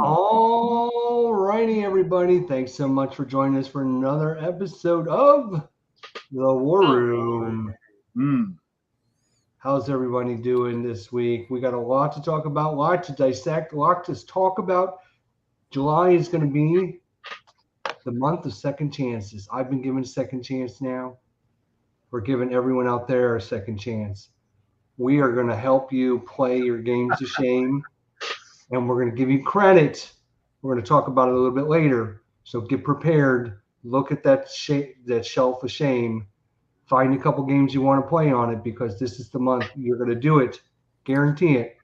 All righty, everybody. Thanks so much for joining us for another episode of The War Room. How's everybody doing this week? We got a lot to talk about, a lot to dissect, a lot to talk about. July is going to be the month of second chances. I've been given a second chance now. We're giving everyone out there a second chance. We are going to help you play your games to shame, and we're going to give you credit. We're going to talk about it a little bit later. So get prepared. Look at that shelf of shame. Find a couple games you want to play on it, because this is the month you're going to do it. Guarantee it,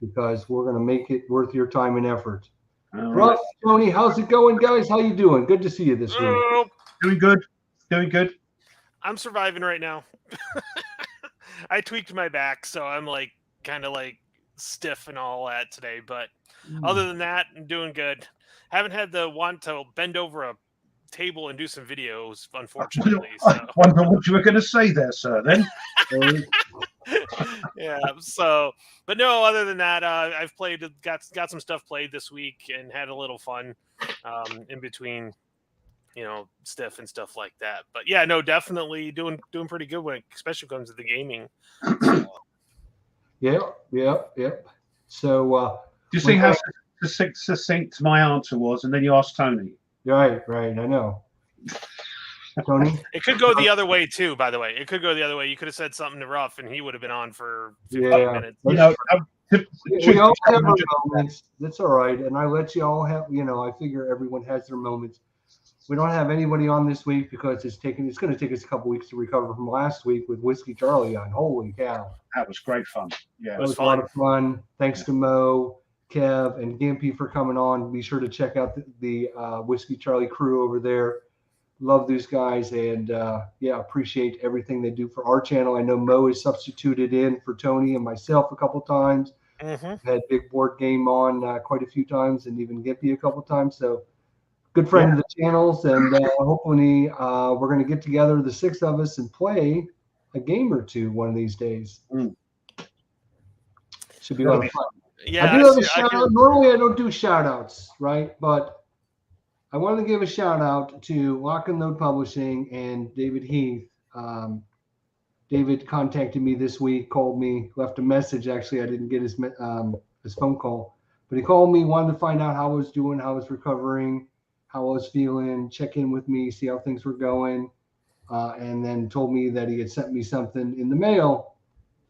because we're going to make it worth your time and effort. Russ, Tony, how's it going, guys? How you doing? Good to see you this week. Doing good. Doing good. I'm surviving right now. I tweaked my back, so I'm kind of stiff and all that today. But other than that, I'm doing good. Haven't had the want to bend over a table and do some videos, unfortunately. I wonder what you were going to say there, sir, then. Yeah, so, but no, other than that, I've got some stuff played this week and had a little fun in between, stiff and stuff like that. But yeah, no, definitely doing pretty good when, especially when it comes to the gaming. Yep. So, do you see how succinct my answer was, and then you asked Tony? Right. I know. Tony? It could go the other way too, by the way. It could go the other way. You could have said something rough and he would have been on for 15 minutes. We all have our moments. That's all right. And I let you all have, I figure everyone has their moments. We don't have anybody on this week because it's going to take us a couple weeks to recover from last week with Whiskey Charlie on. Holy cow. That was great fun. Yeah, it was a lot of fun. Thanks to Mo, Kev, and GMT for coming on. Be sure to check out the Whiskey Charlie crew over there. Love these guys, and appreciate everything they do for our channel. I know Mo is substituted in for Tony and myself a couple times. Mm-hmm. Had Big Board Game on quite a few times, and even Gimpy a couple times. So good friend of the channels, and hopefully we're going to get together, the six of us, and play a game or two one of these days. Should be a lot of fun. Yeah, I do have a shout out. Normally I don't do shout outs, right? But I wanted to give a shout out to Lock and Load Publishing and David Heath. David contacted me this week, called me, left a message. Actually, I didn't get his phone call, but he called me, wanted to find out how I was doing, how I was recovering, how I was feeling, check in with me, see how things were going, and then told me that he had sent me something in the mail.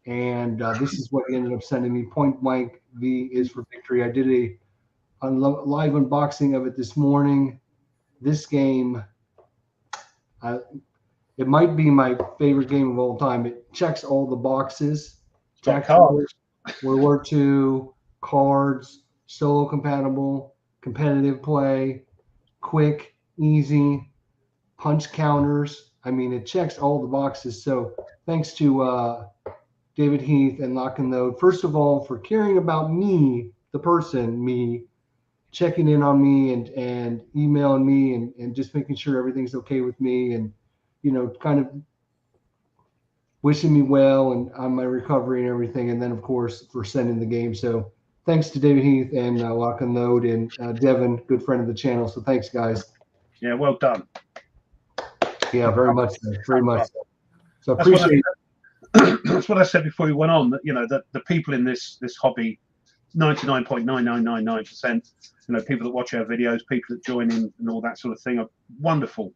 And this is what he ended up sending me. Point Blank V is for Victory. I did a live unboxing of it this morning. This game, it might be my favorite game of all time. It checks all the boxes. World War II, cards, solo compatible, competitive play, quick, easy, punch counters. I mean, it checks all the boxes. So thanks to David Heath and Lock and Load, first of all, for caring about me, the person, me, checking in on me and emailing me and just making sure everything's okay with me, and kind of wishing me well and on my recovery and everything, and then of course for sending the game. So thanks to David Heath and Lock and Load, and Devin, good friend of the channel. So thanks, guys. Yeah, well done. Yeah, very much so. So appreciate it. That's what I said before we went on, that the people in this hobby, 99.9999%, people that watch our videos, people that join in and all that sort of thing, are wonderful.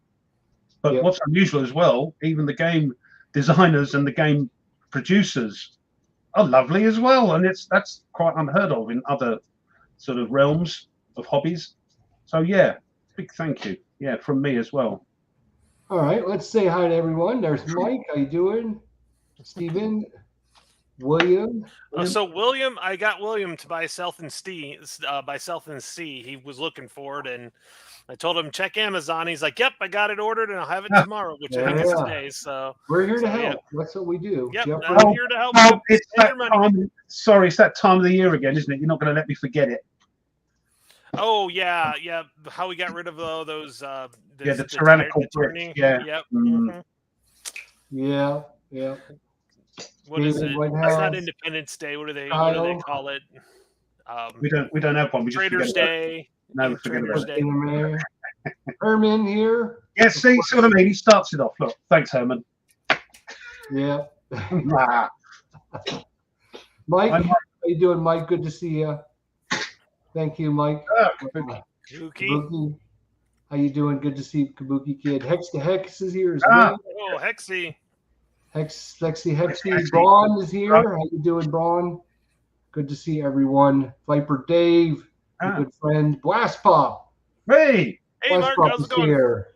But what's unusual as well, even the game designers and the game producers are lovely as well, and that's quite unheard of in other sort of realms of hobbies. So yeah, big thank you, from me as well. All right, let's say hi to everyone. There's Mike. How you doing? Stephen, William. So William, I got William to buy Stealth and Sea. He was looking for it, and I told him check Amazon. He's like, "Yep, I got it ordered, and I'll have it tomorrow," which I think is today. So we're here to help. Yeah. That's what we do. Yep, I'm here to help. It's that time. Sorry, it's that time of the year again, isn't it? You're not going to let me forget it. Oh yeah. How we got rid of those? The tyrannical bricks. Yeah. Yep. Yeah. What is it? It's not Independence Day. What do they call it? We don't have one. We Traders Day. No, we forget about it. Herman here. Yeah, see what I mean? He starts it off. Look, thanks, Herman. Yeah. Mike, how you doing, Mike? Good to see you. Thank you, Mike. Kabuki. How you doing? Good to see you, Kabuki Kid. Hex is here as well. Oh, Hexy. Hexy. Braun is here. How you doing, Braun? Good to see everyone. Viper Dave, a good friend. Blast Pop. Hey, Mark, how's it going? Here.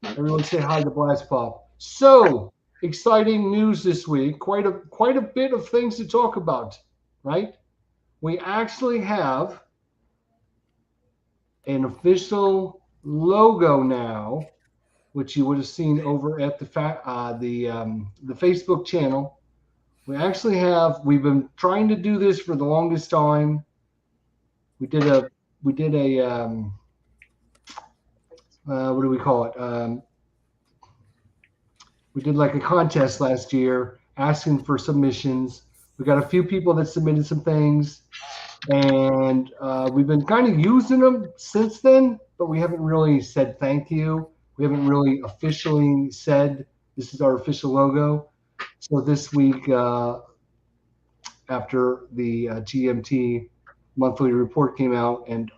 Everyone say hi to Blast Pop. So exciting news this week. Quite a bit of things to talk about, right? We actually have an official logo now, which you would have seen over at the Facebook channel. We've been trying to do this for the longest time. We did a what do we call it? We did like a contest last year asking for submissions. We got a few people that submitted some things, and we've been kind of using them since then, but we haven't really said thank you. We haven't really officially said this is our official logo. So this week, after the GMT monthly report came out, and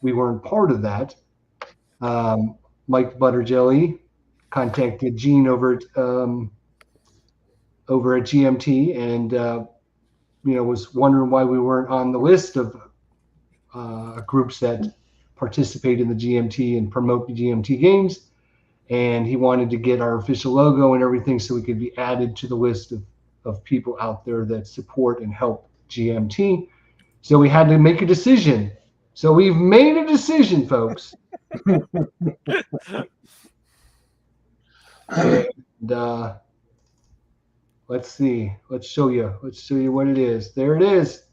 we weren't part of that, Mike Butterjelly contacted Gene over at GMT and was wondering why we weren't on the list of groups that participate in the GMT and promote the GMT games, and he wanted to get our official logo and everything so we could be added to the list of people out there that support and help GMT. So we had to make a decision. So we've made a decision, folks. And let's see. Let's show you what it is. There it is.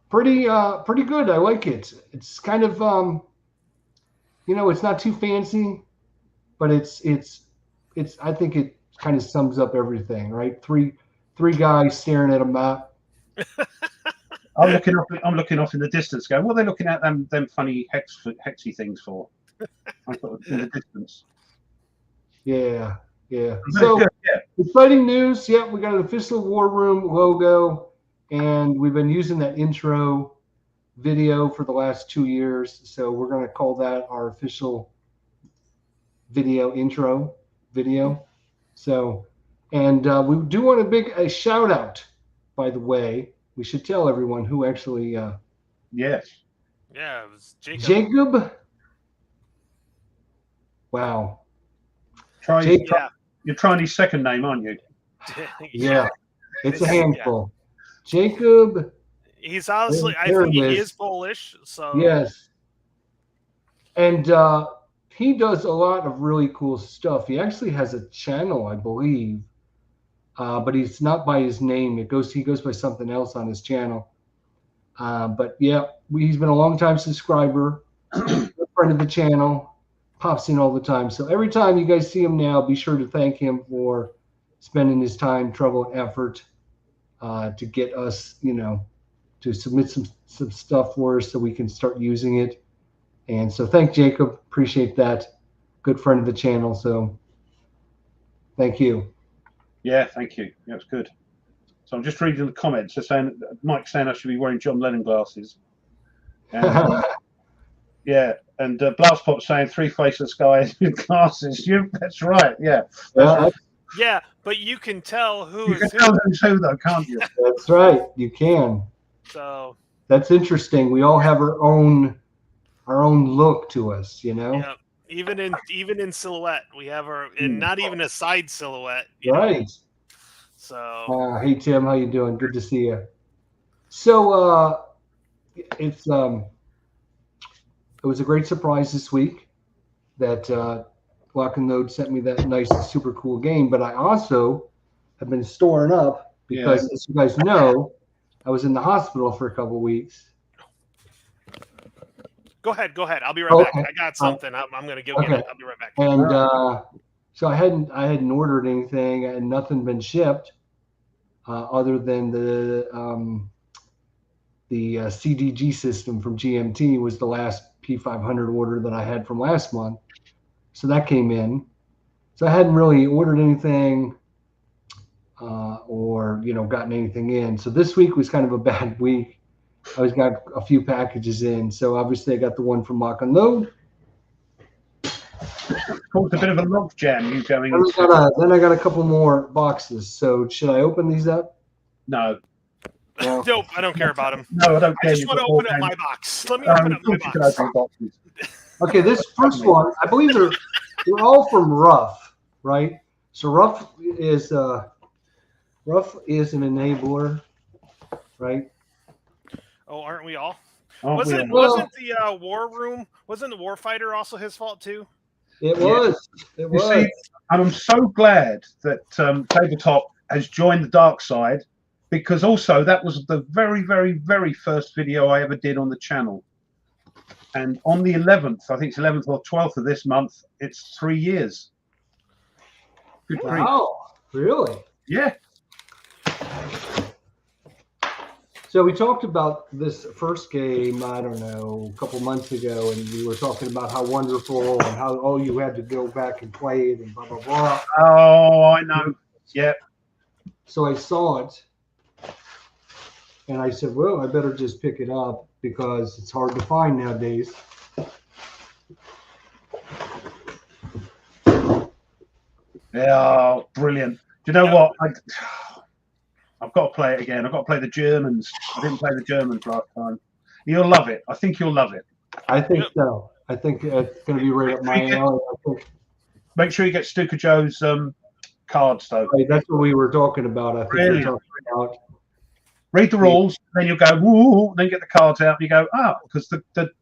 Pretty good. I like it. It's kind of it's not too fancy, but it's I think it kind of sums up everything, right? Three guys staring at a map. I'm looking off in the distance. Going, what are they looking at them funny hexy things for? I thought in the distance. Yeah. So exciting news. Yeah, we got an official War Room logo, and we've been using that intro video for the last 2 years. So we're going to call that our official intro video. So, and we do want a shout out, by the way. We should tell everyone who actually. Yes. Yeah, it was Jacob. Jacob. Wow. You're trying his second name, aren't you? Yeah. It's a handful. Yeah. Jacob. He's honestly, I think he is Polish. So yes. And he does a lot of really cool stuff. He actually has a channel, I believe. But he's not by his name. He goes by something else on his channel. But yeah, he's been a long time subscriber, a friend of the channel, pops in all the time. So every time you guys see him now, be sure to thank him for spending his time, trouble, and effort to get us, to submit some stuff for us so we can start using it. And so thank Jacob. Appreciate that. Good friend of the channel. So thank you. Yeah, thank you. That's good. So I'm just reading the comments. They're saying Mike's saying I should be wearing John Lennon glasses. And, yeah, and Blastpop saying three faceless guys with glasses. That's right. Yeah. Right. Yeah, but you can tell who is who. Tell who's who, though, can't you? That's right. You can. So that's interesting. We all have our own look to us, Yeah. Even in silhouette, we have and not even a side silhouette. Right. So. Hey Tim, how you doing? Good to see you. So it was a great surprise this week that Lock and Load sent me that nice, super cool game. But I also have been storing up because, as you guys know, I was in the hospital for a couple of weeks. Go ahead. I'll be right back. I got something. I'm going to give it. I'll be right back. And so I hadn't ordered anything and nothing been shipped. other than the CDG system from GMT was the last P500 order that I had from last month. So that came in. So I hadn't really ordered anything or, gotten anything in. So this week was kind of a bad week. I was got a few packages in. So obviously I got the one from Mock Unload. Caused a bit of a log jam, you going then I got a couple more boxes. So should I open these up? No. Nope, I don't care about them. No, I don't care. I just want to open up my box. Let me open up my box. Okay, this first one, I believe they're all from Rough, right? So Rough is an enabler, right? Oh, aren't we all? Wasn't the War Room? Wasn't the Warfighter also his fault too? It was. It was. See, and I'm so glad that Tabletop has joined the dark side, because also that was the very, very, very first video I ever did on the channel. And on the 11th, I think it's 11th or 12th of this month, it's 3 years. Good grief. Wow, really? Yeah. So we talked about this first game, I don't know, a couple months ago, and we were talking about how wonderful and how, you had to go back and play it and blah, blah, blah. Oh, I know. Yeah. So I saw it, and I said, well, I better just pick it up because it's hard to find nowadays. Yeah, brilliant. Do you know what? I've got to play it again. I've got to play the Germans. I didn't play the Germans last time. You'll love it. I think you'll love it. I think so. I think it's going to be right up my alley. Make sure you get Stuka Joe's cards, though. Right, that's what we were talking about. I think we were talking about. Read the rules, then you'll go, woo, then get the cards out, and you go, because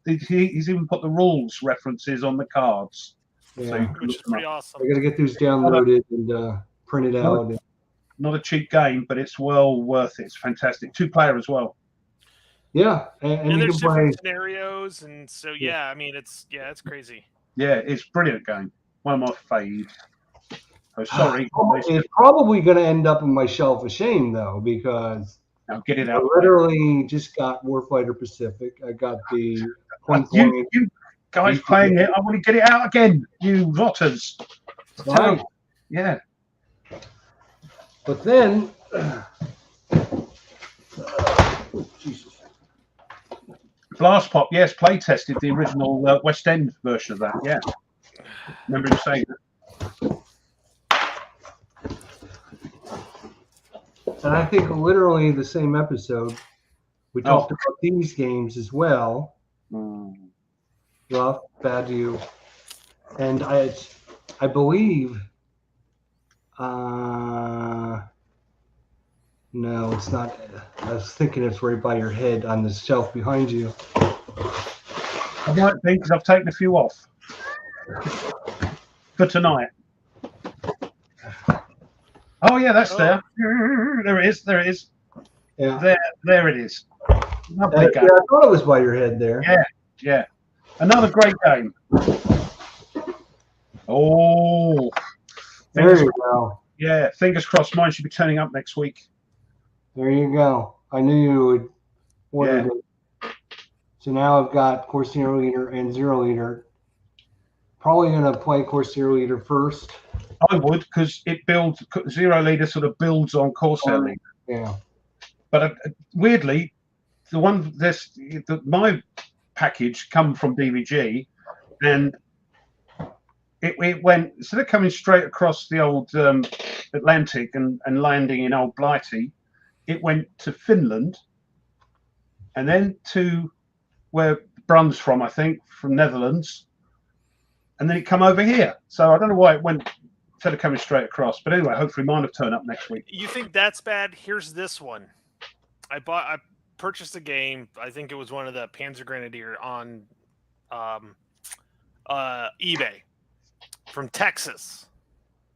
he's even put the rules references on the cards. Yeah. So Which is pretty awesome. I got to get these downloaded and printed out. Not a cheap game, but it's well worth it. It's fantastic. 2-player as well. Yeah, and there's you can play different scenarios, and so I mean it's crazy. Yeah, it's a brilliant game. One of my faves. Oh, sorry. It's probably going to end up on my shelf of shame though, because now get it out. I literally just got Warfighter Pacific. I got the you guys playing it. I want to get it out again. You rotters. Right. Yeah. But then, Jesus. Blast Pop, yes, play tested the original West End version of that. Yeah, remember him saying that. And I think literally the same episode, we talked about these games as well. Rough, Badu, and I believe. No, it's not. I was thinking it's right by your head on the shelf behind you. I might think because I've taken a few off for tonight. Oh yeah, that's there. There it is. There it is. Yeah. There it is. Lovely game. I thought it was by your head there. Yeah. Another great game. Oh. There you go. Yeah, fingers crossed. Mine should be turning up next week. There you go. I knew you would order it. So now I've got Course Zero Leader and Zero Leader. Probably going to play Course Zero Leader first. I would, because it builds. Zero Leader sort of builds on Corsair Leader. Yeah. But weirdly, my package come from DVG, and it went, instead of coming straight across the old Atlantic and landing in Old Blighty, it went to Finland and then to where Brun's from, I think, from Netherlands, and then it come over here. So I don't know why it went instead of coming straight across. But anyway, hopefully mine will turn up next week. You think that's bad? Here's this one. I purchased a game. I think it was one of the Panzer Grenadier on eBay from Texas.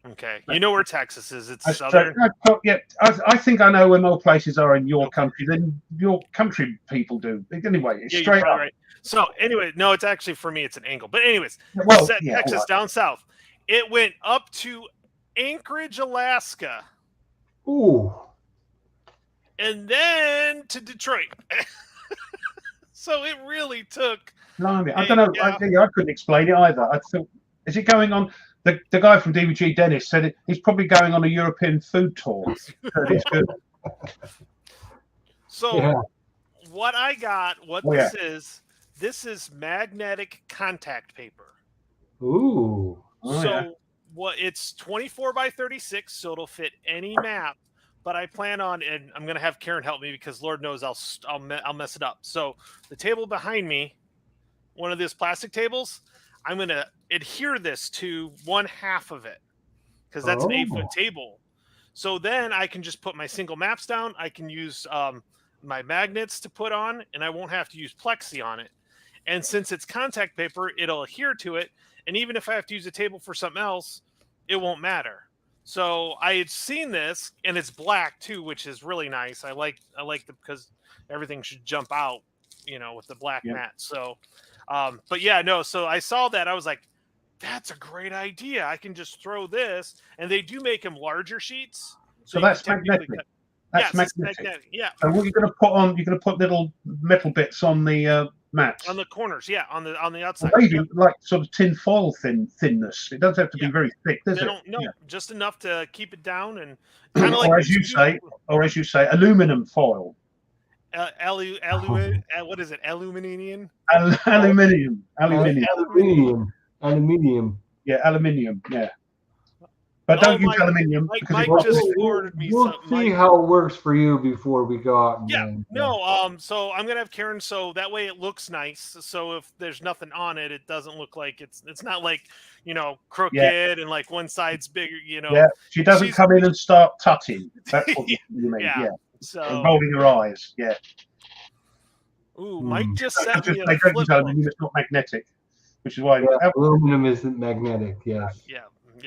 Okay, you know where Texas is. It's southern. I think I know where more places are in your country than your country people do. Anyway, it's straight up. Right. So anyway, no, it's actually, for me, it's an angle. But anyways, Texas down south. It went up to Anchorage, Alaska. Ooh. and then to Detroit. So it really took. Blimey. I don't know. I couldn't explain it either. I thought, is it going on? The guy from DVG, Dennis, said he's probably going on a European food tour. It's good. So what I got, this is magnetic contact paper. Ooh. So what? It's 24 by 36, so it'll fit any map. But I plan on, and I'm gonna have Karen help me because Lord knows I'll mess it up. So the table behind me, one of these plastic tables, I'm gonna adhere this to 1/2 of it because that's an 8-foot table. So then I can just put my single maps down. I can use my magnets to put on, and I won't have to use plexi on it. And since it's contact paper, it'll adhere to it. And even if I have to use a table for something else, it won't matter. So I had seen this, and it's black too, which is really nice. I like because everything should jump out, with the black mat. So, but yeah, no. So I saw that, I was like, that's a great idea. I can just throw this, and they do make them larger sheets. So that's magnetic. That's magnetic. Yeah. And what you're going to put on? You're going to put little metal bits on the mats. On the corners, on the outside. Maybe like sort of tin foil thinness. It doesn't have to be very thick, does it? No, just enough to keep it down, and kind of like or as you say, aluminum foil. What is it? Aluminium. Aluminium. Yeah, aluminium. Yeah. But don't use aluminium. Mike just forwarded me something. We'll see how it works for you before we go out. So I'm gonna have Karen. So that way it looks nice. So if there's nothing on it, it doesn't look like it's not like crooked and like one side's bigger. Yeah, she doesn't come in and start tutting. That's what you mean. Yeah. So and rolling her eyes. Yeah. Ooh, Mike just sent me a flip phone. It's not magnetic, which is why aluminum isn't magnetic. Yes. Yeah.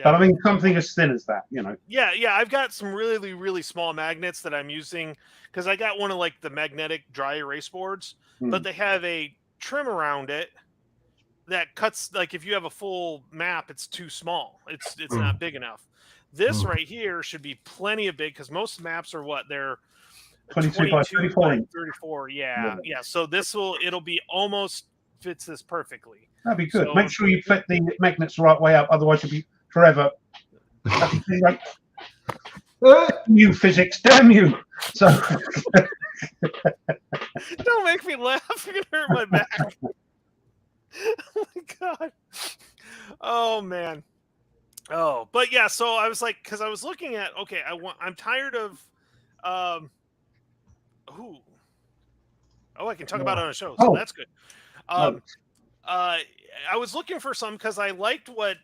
But I mean, something as thin as that, Yeah. I've got some really, really small magnets that I'm using because I got one of like the magnetic dry erase boards, but they have a trim around it that cuts. Like if you have a full map, it's too small. It's not big enough. This right here should be plenty of big because most maps are they're 22 by 34. Yeah. So it'll be almost fits this perfectly. That'd be good. So, make sure you flip the magnets the right way up, otherwise you'll be forever. New physics, damn you! So don't make me laugh. You're gonna hurt my back. Oh my god. Oh man. Oh, but yeah. So I was like, because I was looking at. Okay, I'm tired of. Oh, I can talk about it on a show. So that's good. I was looking for some because I liked what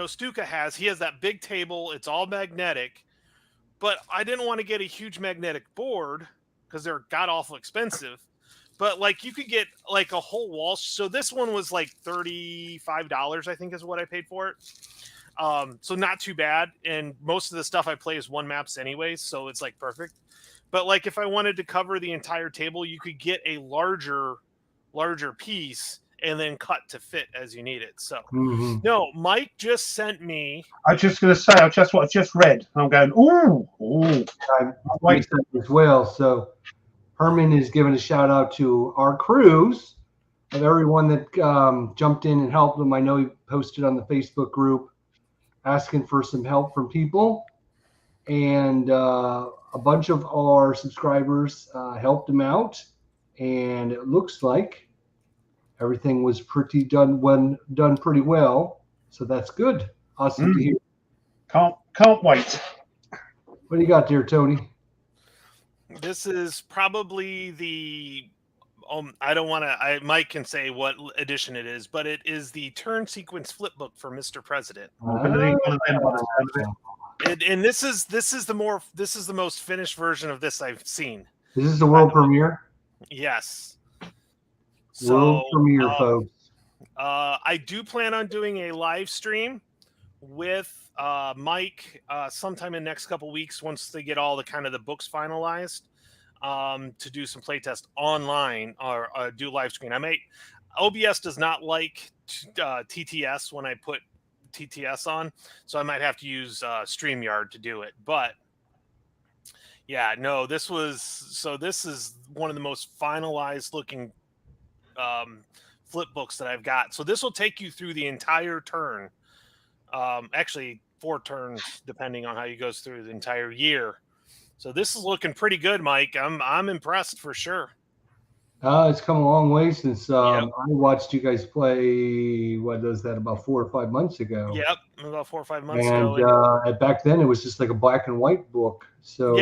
Stuka has. He has that big table. It's all magnetic, but I didn't want to get a huge magnetic board because they're god awful expensive. But like you could get like a whole wall. So this one was like $35, I think, is what I paid for it. So not too bad. And most of the stuff I play is one maps anyways, so it's like perfect. But like if I wanted to cover the entire table, you could get a larger piece and then cut to fit as you need it. So no, Mike just sent me. I was just going to say, I just read. I'm going, ooh. I wait as well. So Herman is giving a shout out to our crews of everyone that jumped in and helped him. I know he posted on the Facebook group asking for some help from people, and a bunch of our subscribers helped him out, and it looks like everything was done pretty well, so that's good. Awesome to hear. Can't wait. What do you got there, Tony? This is probably the. I don't want to. Mike can say what edition it is, but it is the turn sequence flip book for Mr. President. And this is the most finished version of this I've seen. Is this the world premiere? Yes. World premiere, folks. I do plan on doing a live stream with Mike sometime in the next couple weeks once they get all the books finalized to do some playtest online or do live stream. OBS does not like TTS when I put TTS on, so I might have to use StreamYard to do it. But Yeah, no, this is one of the most finalized looking flip books that I've got. So this will take you through the entire turn. Actually 4 turns depending on how you goes through the entire year. So this is looking pretty good, Mike. I'm impressed for sure. It's come a long way since Yep. I watched you guys play. What was that? About 4 or 5 months ago. Yep, about 4 or 5 months ago. And back then, it was just like a black and white book. So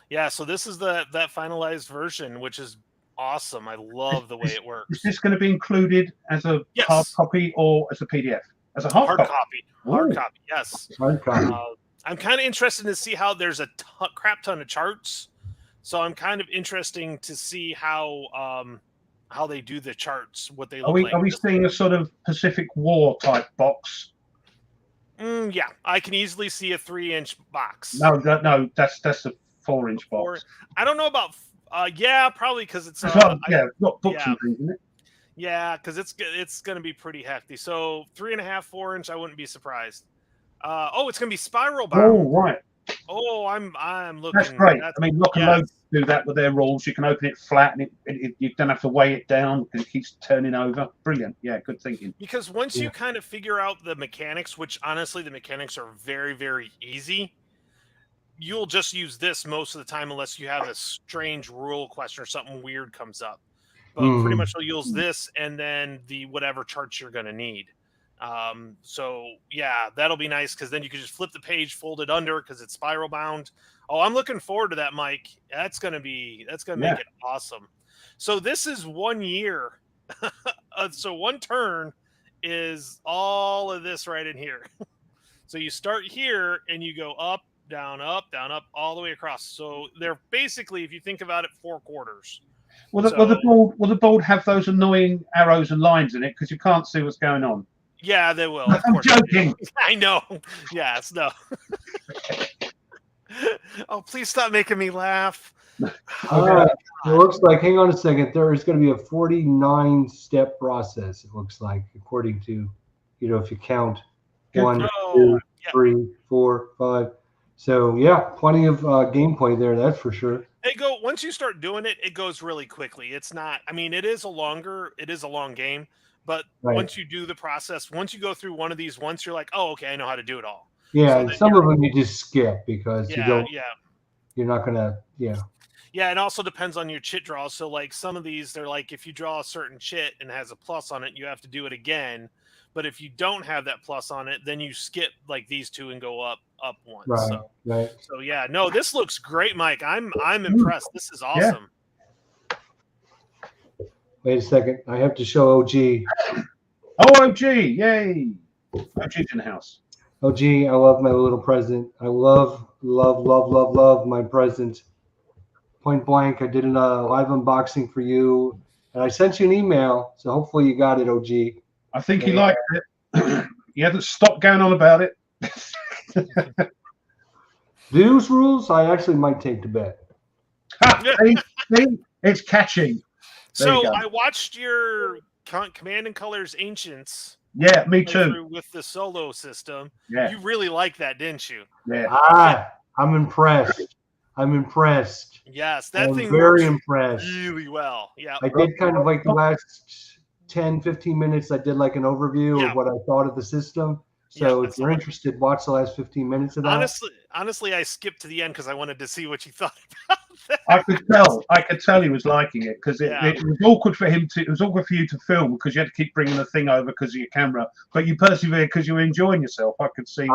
yeah. So this is that finalized version, which is awesome. I love the way it works. Is this going to be included as a hard copy or as a PDF? As a hard copy. Hard copy. Yes. Hard copy. I'm kind of interested to see how there's a crap ton of charts. So I'm kind of interesting to see how they do the charts, what they look like. Are we seeing a sort of Pacific War type box? Yeah, I can easily see a 3-inch box. No, that's a 4-inch box. I don't know about. Yeah, probably because it's got books and things, isn't it? Yeah, because it's going to be pretty hefty. So 3.5, 4-inch, I wouldn't be surprised. It's going to be spiral bound. Oh, right. Oh, I'm looking. That's great. I mean, Lock and Load do that with their rules. You can open it flat, and you don't have to weigh it down because it keeps turning over. Brilliant. Yeah, good thinking. Because once you kind of figure out the mechanics, which honestly the mechanics are very, very easy, you'll just use this most of the time unless you have a strange rule question or something weird comes up. But pretty much you'll use this and then the whatever charts you're going to need. So yeah, that'll be nice because then you can just flip the page, fold it under because it's spiral bound. Oh, I'm looking forward to that, Mike. That's gonna make it awesome. So this is 1 year. So 1 turn is all of this right in here. So you start here and you go up, down, all the way across. So they're basically, if you think about it, 4 quarters. Will the board have those annoying arrows and lines in it because you can't see what's going on? Yeah, they will. I'm joking. I know. Yes, no. Oh, please stop making me laugh. It looks like, hang on a second, there is going to be a 49-step process, it looks like, according to, if you count 1, 2, 3, 4, 5. So, yeah, plenty of gameplay there, that's for sure. Once you start doing it, it goes really quickly. It's not, I mean, it is a long game. But once you do the process, once you go through one of these, once you're like, oh, okay, I know how to do it all. Yeah, so some of them you just skip because you're not gonna. Yeah, it also depends on your chit draws. So like some of these, they're like if you draw a certain chit and has a plus on it, you have to do it again. But if you don't have that plus on it, then you skip like these 2 and go up one. Right. So yeah, no, this looks great, Mike. I'm impressed. This is awesome. Wait a second. I have to show OG. Oh, OG. Yay. OG's in the house. OG, I love my little present. I love my present. Point blank, I did a live unboxing for you. And I sent you an email, so hopefully you got it, OG. I think he liked it. He hasn't stopped going on about it. Those rules, I actually might take to bed. See? It's catching. So I watched your Command and Colors Ancients. Yeah, me too. With the solo system. Yeah. You really liked that, didn't you? Yeah. I'm impressed. Yes, that thing very impressed. Really well. Yeah. I did kind of like the last 10, 15 minutes. I did like an overview of what I thought of the system. So if you're interested, watch the last 15 minutes of that. Honestly, I skipped to the end because I wanted to see what you thought about that. I could tell he was liking it because it was awkward for him to. It was awkward for you to film because you had to keep bringing the thing over because of your camera. But you persevered because you were enjoying yourself. I could see.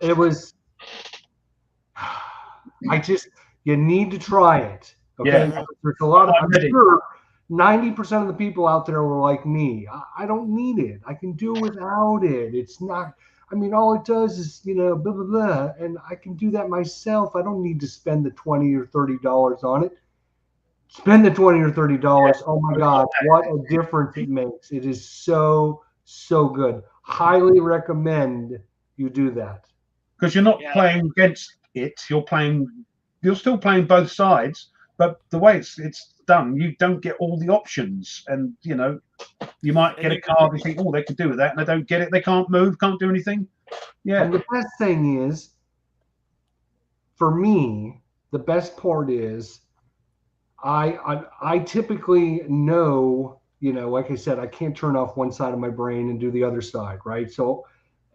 It was. You need to try it. Okay, there's a lot of. I'm sure 90% of the people out there were like me. I don't need it. I can do without it. It's not. I mean, all it does is, blah, blah, blah, and I can do that myself. I don't need to spend the $20 or $30 on it. Spend the $20 or $30. Oh my God, what a difference it makes. It is so, so good. Highly recommend you do that. Because you're not playing against it. You're still playing both sides, but the way it's done, you don't get all the options. And, you might get a card and think, oh, they could do with that. And they don't get it. They can't move, can't do anything. Yeah. And the best thing is, for me, the best part is I typically know, like I said, I can't turn off one side of my brain and do the other side, right? So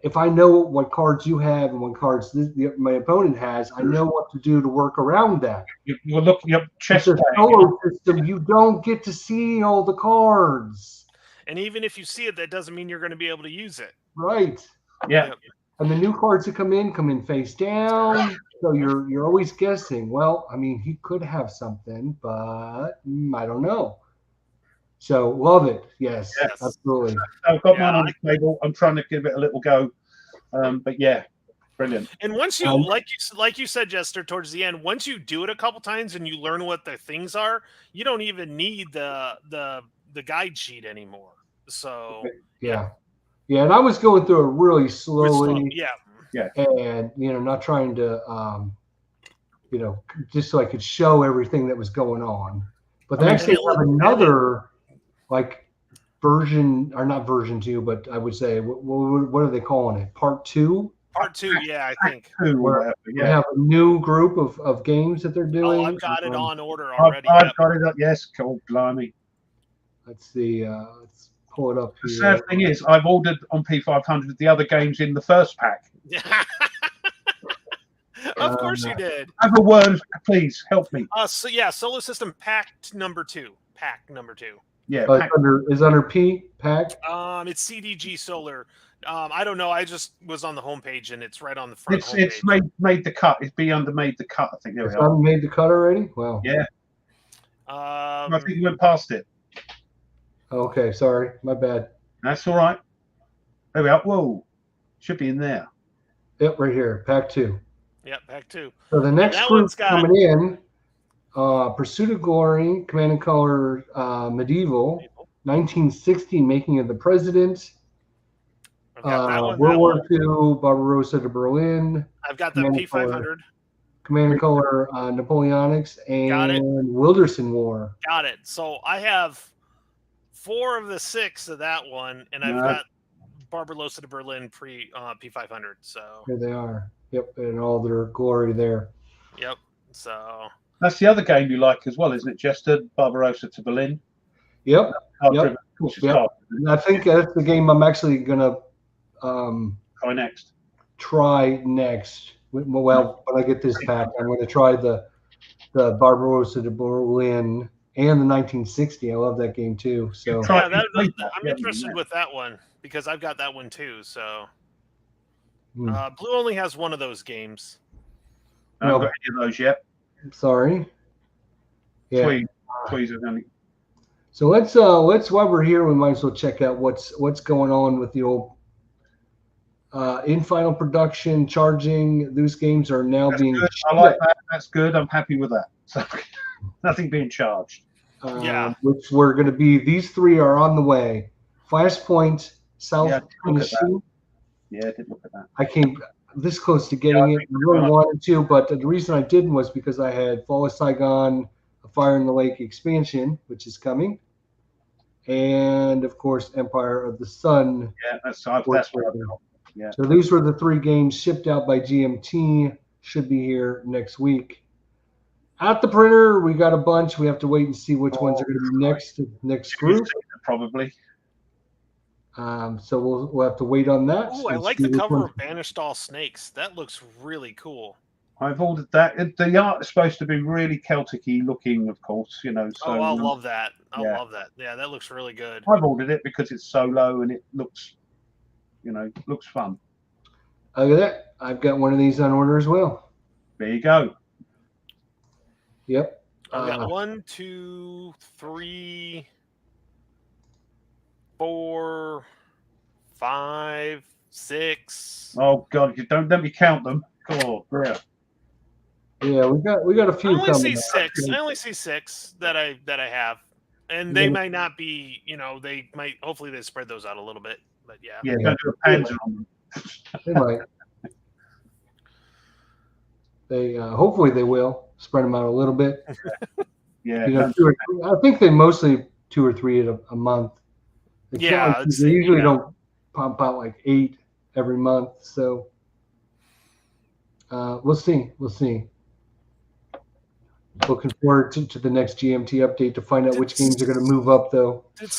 if I know what cards you have and what cards my opponent has, I know what to do to work around that. You're looking up chess. With the solo system, you don't get to see all the cards. And even if you see it, that doesn't mean you're going to be able to use it. Right. Yeah. And the new cards that come in face down. So you're always guessing. Well, I mean, he could have something, but I don't know. So love it. Yes. Absolutely. I've got mine on the table. I'm trying to give it a little go. But yeah, brilliant. And once you, like you said, Jester, towards the end, once you do it a couple times and you learn what the things are, you don't even need the guide sheet anymore. So yeah, and I was going through it really slowly. Yeah, and not trying to just so I could show everything that was going on. But they actually have another version, or not version 2, but I would say what are they calling it? Part 2. Part 2, yeah, I think. They have a new group of games that they're doing. Oh, I've got it on order already. I've got it up. Yes, cool, blimey. Let's see. Let's pull it up here. The sad thing is, I've ordered on P500 the other games in the first pack. Of course you did. Have a word, please help me. So yeah, Solar System Pack number 2. Yeah, is under P pack. It's CDG Solar. I don't know. I just was on the homepage and it's right on the front. It's made the cut. It's beyond made the cut. I think there we are. Made the cut already. Wow. Yeah. I think you went past it. Okay, sorry, my bad. That's all right. There we are. Whoa, should be in there. Yep, right here, pack 2. Yep, pack 2. So the next group coming in, Pursuit of Glory, Command and Color, Medieval, 1960, Making of the President, World War II, Barbarossa to Berlin. I've got the P500. Command and Color, Napoleonics, and Wilderson War. Got it. So I have 4 of the 6 of that one, and I've got Barbarossa to Berlin P500. So here they are. Yep, and all their glory there. Yep. So that's the other game you like as well, isn't it, Jester? Barbarossa to Berlin. Yep. I think that's the game I'm actually gonna try next. Well, when I get this pack, I'm going to try the Barbarossa to Berlin and the 1960. I love that game too. So I'm interested with that one because I've got that one too. So Blue only has one of those games. I haven't got any of those yet. Sorry. Yeah. Please. So let's while we're here, we might as well check out what's going on with the old in final production charging. Those games are now being good. I like that. That's good. I'm happy with that. So nothing being charged. Which we're going to be. These 3 are on the way. Flashpoint, South Tennessee. Yeah, I did look at that. I came this close to getting it. I really wanted to, but the reason I didn't was because I had Fall of Saigon, A Fire in the Lake expansion, which is coming, and of course Empire of the Sun. Yeah, that's what I got. Yeah. So these were the 3 games shipped out by GMT. Should be here next week. At the printer, we got a bunch. We have to wait and see which ones are going to be next group. Probably. So we'll have to wait on that. Oh, I like the cover of Banished All Snakes. That looks really cool. I've ordered that. The art is supposed to be really Celtic-y looking, of course. So, I'll love that. Love that. Yeah, that looks really good. I've ordered it because it's solo and it looks, looks fun. Look at that. I've got one of these on order as well. There you go. Yep. I've got 1, 2, 3, 4, 5, 6. Oh God! You don't let me count them. Oh, yeah. Yeah, we got a few. I only see 6 that I have, and they might not be. They might. Hopefully, they spread those out a little bit. But yeah. Yeah, don't do a pansy on them. They might. They hopefully they will spread them out a little bit. Yeah. I think they mostly 2 or 3 a month. They usually don't pump out like 8 every month. So we'll see. Looking forward to the next GMT update to find out which games are going to move up, though. Did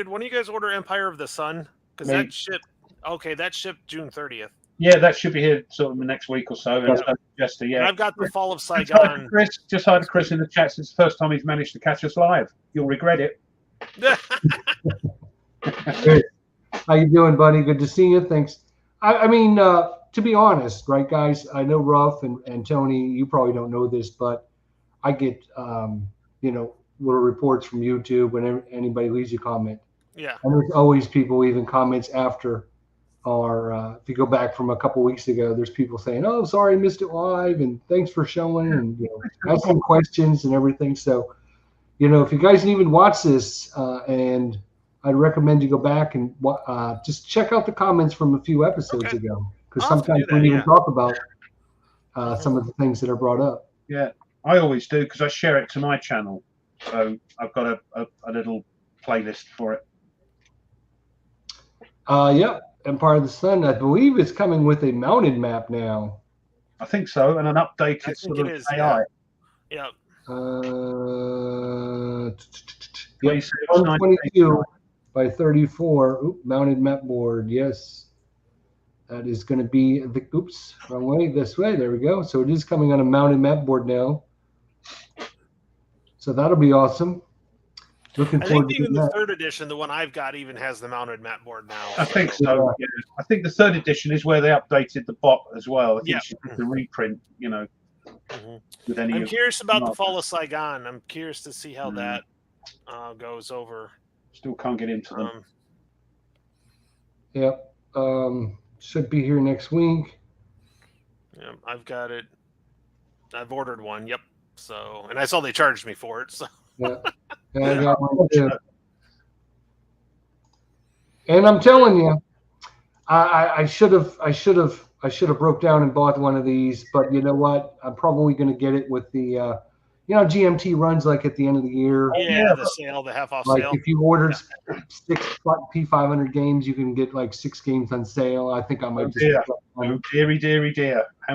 one of you guys order Empire of the Sun? Because that shipped. Okay, that shipped June 30th. Yeah, that should be here sort of the next week or so. Yeah. Jester, yeah. And I've got the Fall of Saigon. Just hired Chris in the chat. It's the first time he's managed to catch us live. You'll regret it. Hey, how you doing, buddy? Good to see you. Thanks. I mean, to be honest, right, guys? I know Ruff and Tony. You probably don't know this, but I get little reports from YouTube when anybody leaves a comment. Yeah. And there's always people leaving comments after. Or if you go back from a couple weeks ago, there's people saying, "Oh, sorry, I missed it live," and thanks for showing, and asking questions and everything. So, if you guys didn't even watch this, and I'd recommend you go back and just check out the comments from a few episodes ago, because sometimes we even talk about some of the things that are brought up. Yeah, I always do because I share it to my channel, so I've got a little playlist for it. Yeah. Empire of the Sun, I believe, is coming with a mounted map now. I think so, and an updated sort of AI. Yeah. 122 by 34. Mounted map board. Yes, that is going to be the. Oops, wrong way. This way. There we go. So it is coming on a mounted map board now. So that'll be awesome. Looking forward to even the third edition, the one I've got, even has the mounted map board now. I think so. Yeah. I think the third edition is where they updated the bot as well. I think the reprint, with any. I'm curious about the Fall of Saigon. I'm curious to see how that goes over. Still can't get into them. Yep. Should be here next week. Yeah, I've got it. I've ordered one. Yep. So, and I saw they charged me for it. So. Yeah. And I got one too. And I'm telling you, I should have broke down and bought one of these, but you know what? I'm probably going to get it with the, GMT runs like at the end of the year. Yeah, the sale, the half off like sale. If you ordered 6 P500 games, you can get like 6 games on sale. I think I might just. Dear. How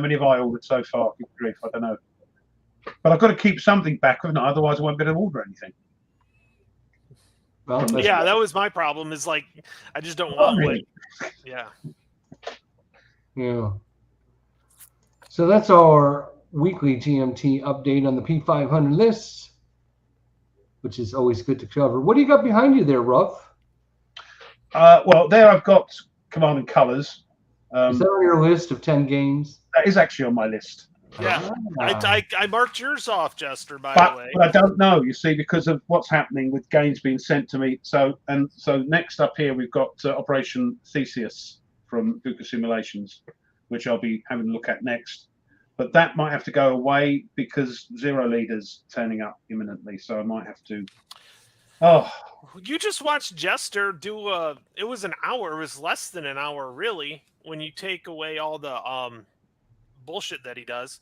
many have I ordered so far? Good grief, I don't know. But I've got to keep something back, haven't I? Otherwise, I won't be able to order anything. Well, that was my problem. Is like I just don't want Yeah. So that's our weekly GMT update on the P500 lists, which is always good to cover. What do you got behind you there, Ruff? Well, there I've got Command and Colors. Is that on your list of 10 games? That is actually on my list. Yeah, I marked yours off, Jester, by the way. But I don't know, you see, because of what's happening with games being sent to me. So next up here, we've got Operation Theseus from Buka Simulations, which I'll be having a look at next. But that might have to go away because Zero Leader's turning up imminently. So I might have to. Oh. You just watched Jester do it was an hour. It was less than an hour, really, when you take away all the bullshit that he does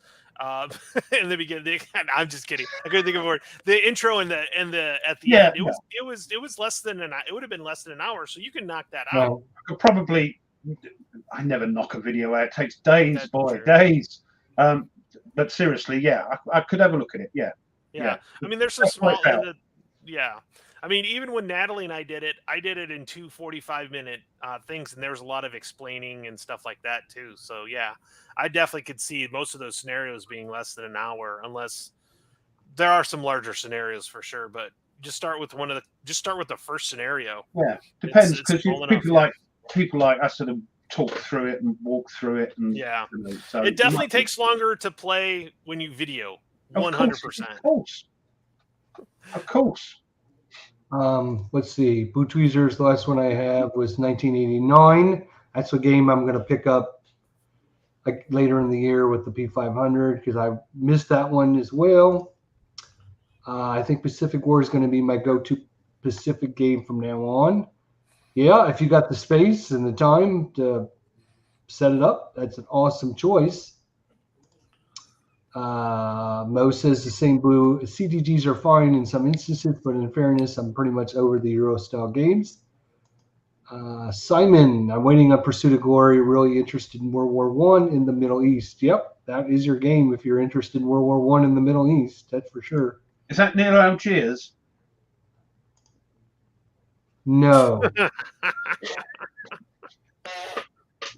in the beginning. I'm just kidding. I couldn't think of a word. The intro and the at the end. It was less than it would have been less than an hour, so you can knock that out. Well, I could probably. I never knock a video out. It takes days, days. But seriously, yeah, I could have a look at it. Yeah. I mean, there's some small. I mean, even when Natalie and I did it in 2 45-minute things, and there was a lot of explaining and stuff like that too. So yeah, I definitely could see most of those scenarios being less than an hour, unless there are some larger scenarios for sure. But just start with the first scenario. Yeah, depends because people like us sort of talk through it and walk through it, and so it definitely takes longer to play when you video. 100%. Of course. Let's see. Boot Tweezers, the last one I have was 1989. That's a game I'm going to pick up like later in the year with the P500 because I missed that one as well. I think Pacific War is going to be my go-to Pacific game from now on. Yeah, if you got the space and the time to set it up, that's an awesome choice. Mo says the same blue. CTGs are fine in some instances, but in fairness, I'm pretty much over the Euro style games. Simon, I'm waiting on Pursuit of Glory. Really interested in World War One in the Middle East. Yep, that is your game if you're interested in World War One in the Middle East. That's for sure. Is that near Algiers? No.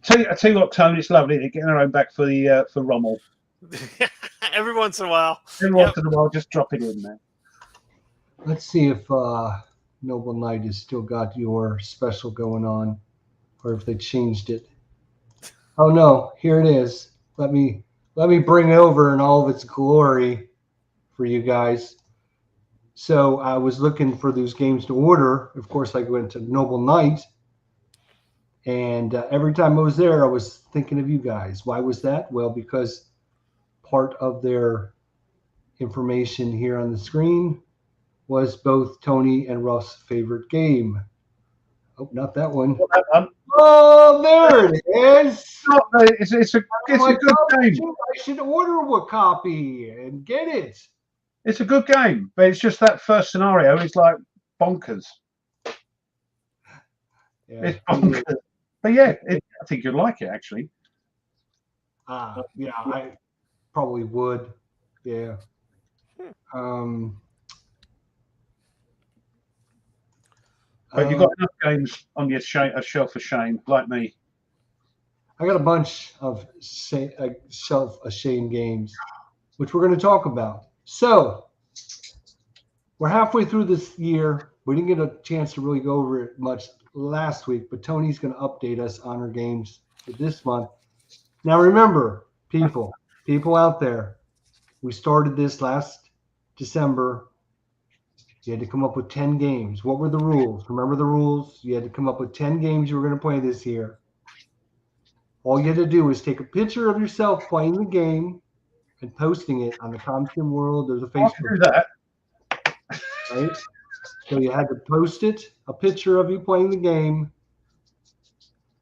I tell you what, Tony, it's lovely to get our own back for Rommel. Every once in a while. Every once in a while, just drop it in there. Let's see if Noble Knight has still got your special going on, or if they changed it. Oh no, here it is. Let me bring it over in all of its glory for you guys. So I was looking for those games to order. Of course, I went to Noble Knight, and every time I was there, I was thinking of you guys. Why was that? Well, because part of their information here on the screen was both Tony and Russ's favorite game. Oh, not that one. Not that one. Oh, there it is. It's a good game. I should order a copy and get it. It's a good game, but it's just that first scenario is like bonkers. Yeah, it's bonkers. But yeah, I think you'd like it actually. Yeah, I probably would. Yeah. But you've got enough games on your shelf of shame, like me. I got a bunch of shelf-ashamed games, which we're going to talk about. So we're halfway through this year. We didn't get a chance to really go over it much last week, but Tony's going to update us on our games for this month. Now, remember, people out there, we started this last December. You had to come up with 10 games. What were the rules? Remember the rules? You had to come up with 10 games you were going to play this year. All you had to do is take a picture of yourself playing the game and posting it on the Comsim World or the Facebook. Do that. Right? So you had to post it, a picture of you playing the game.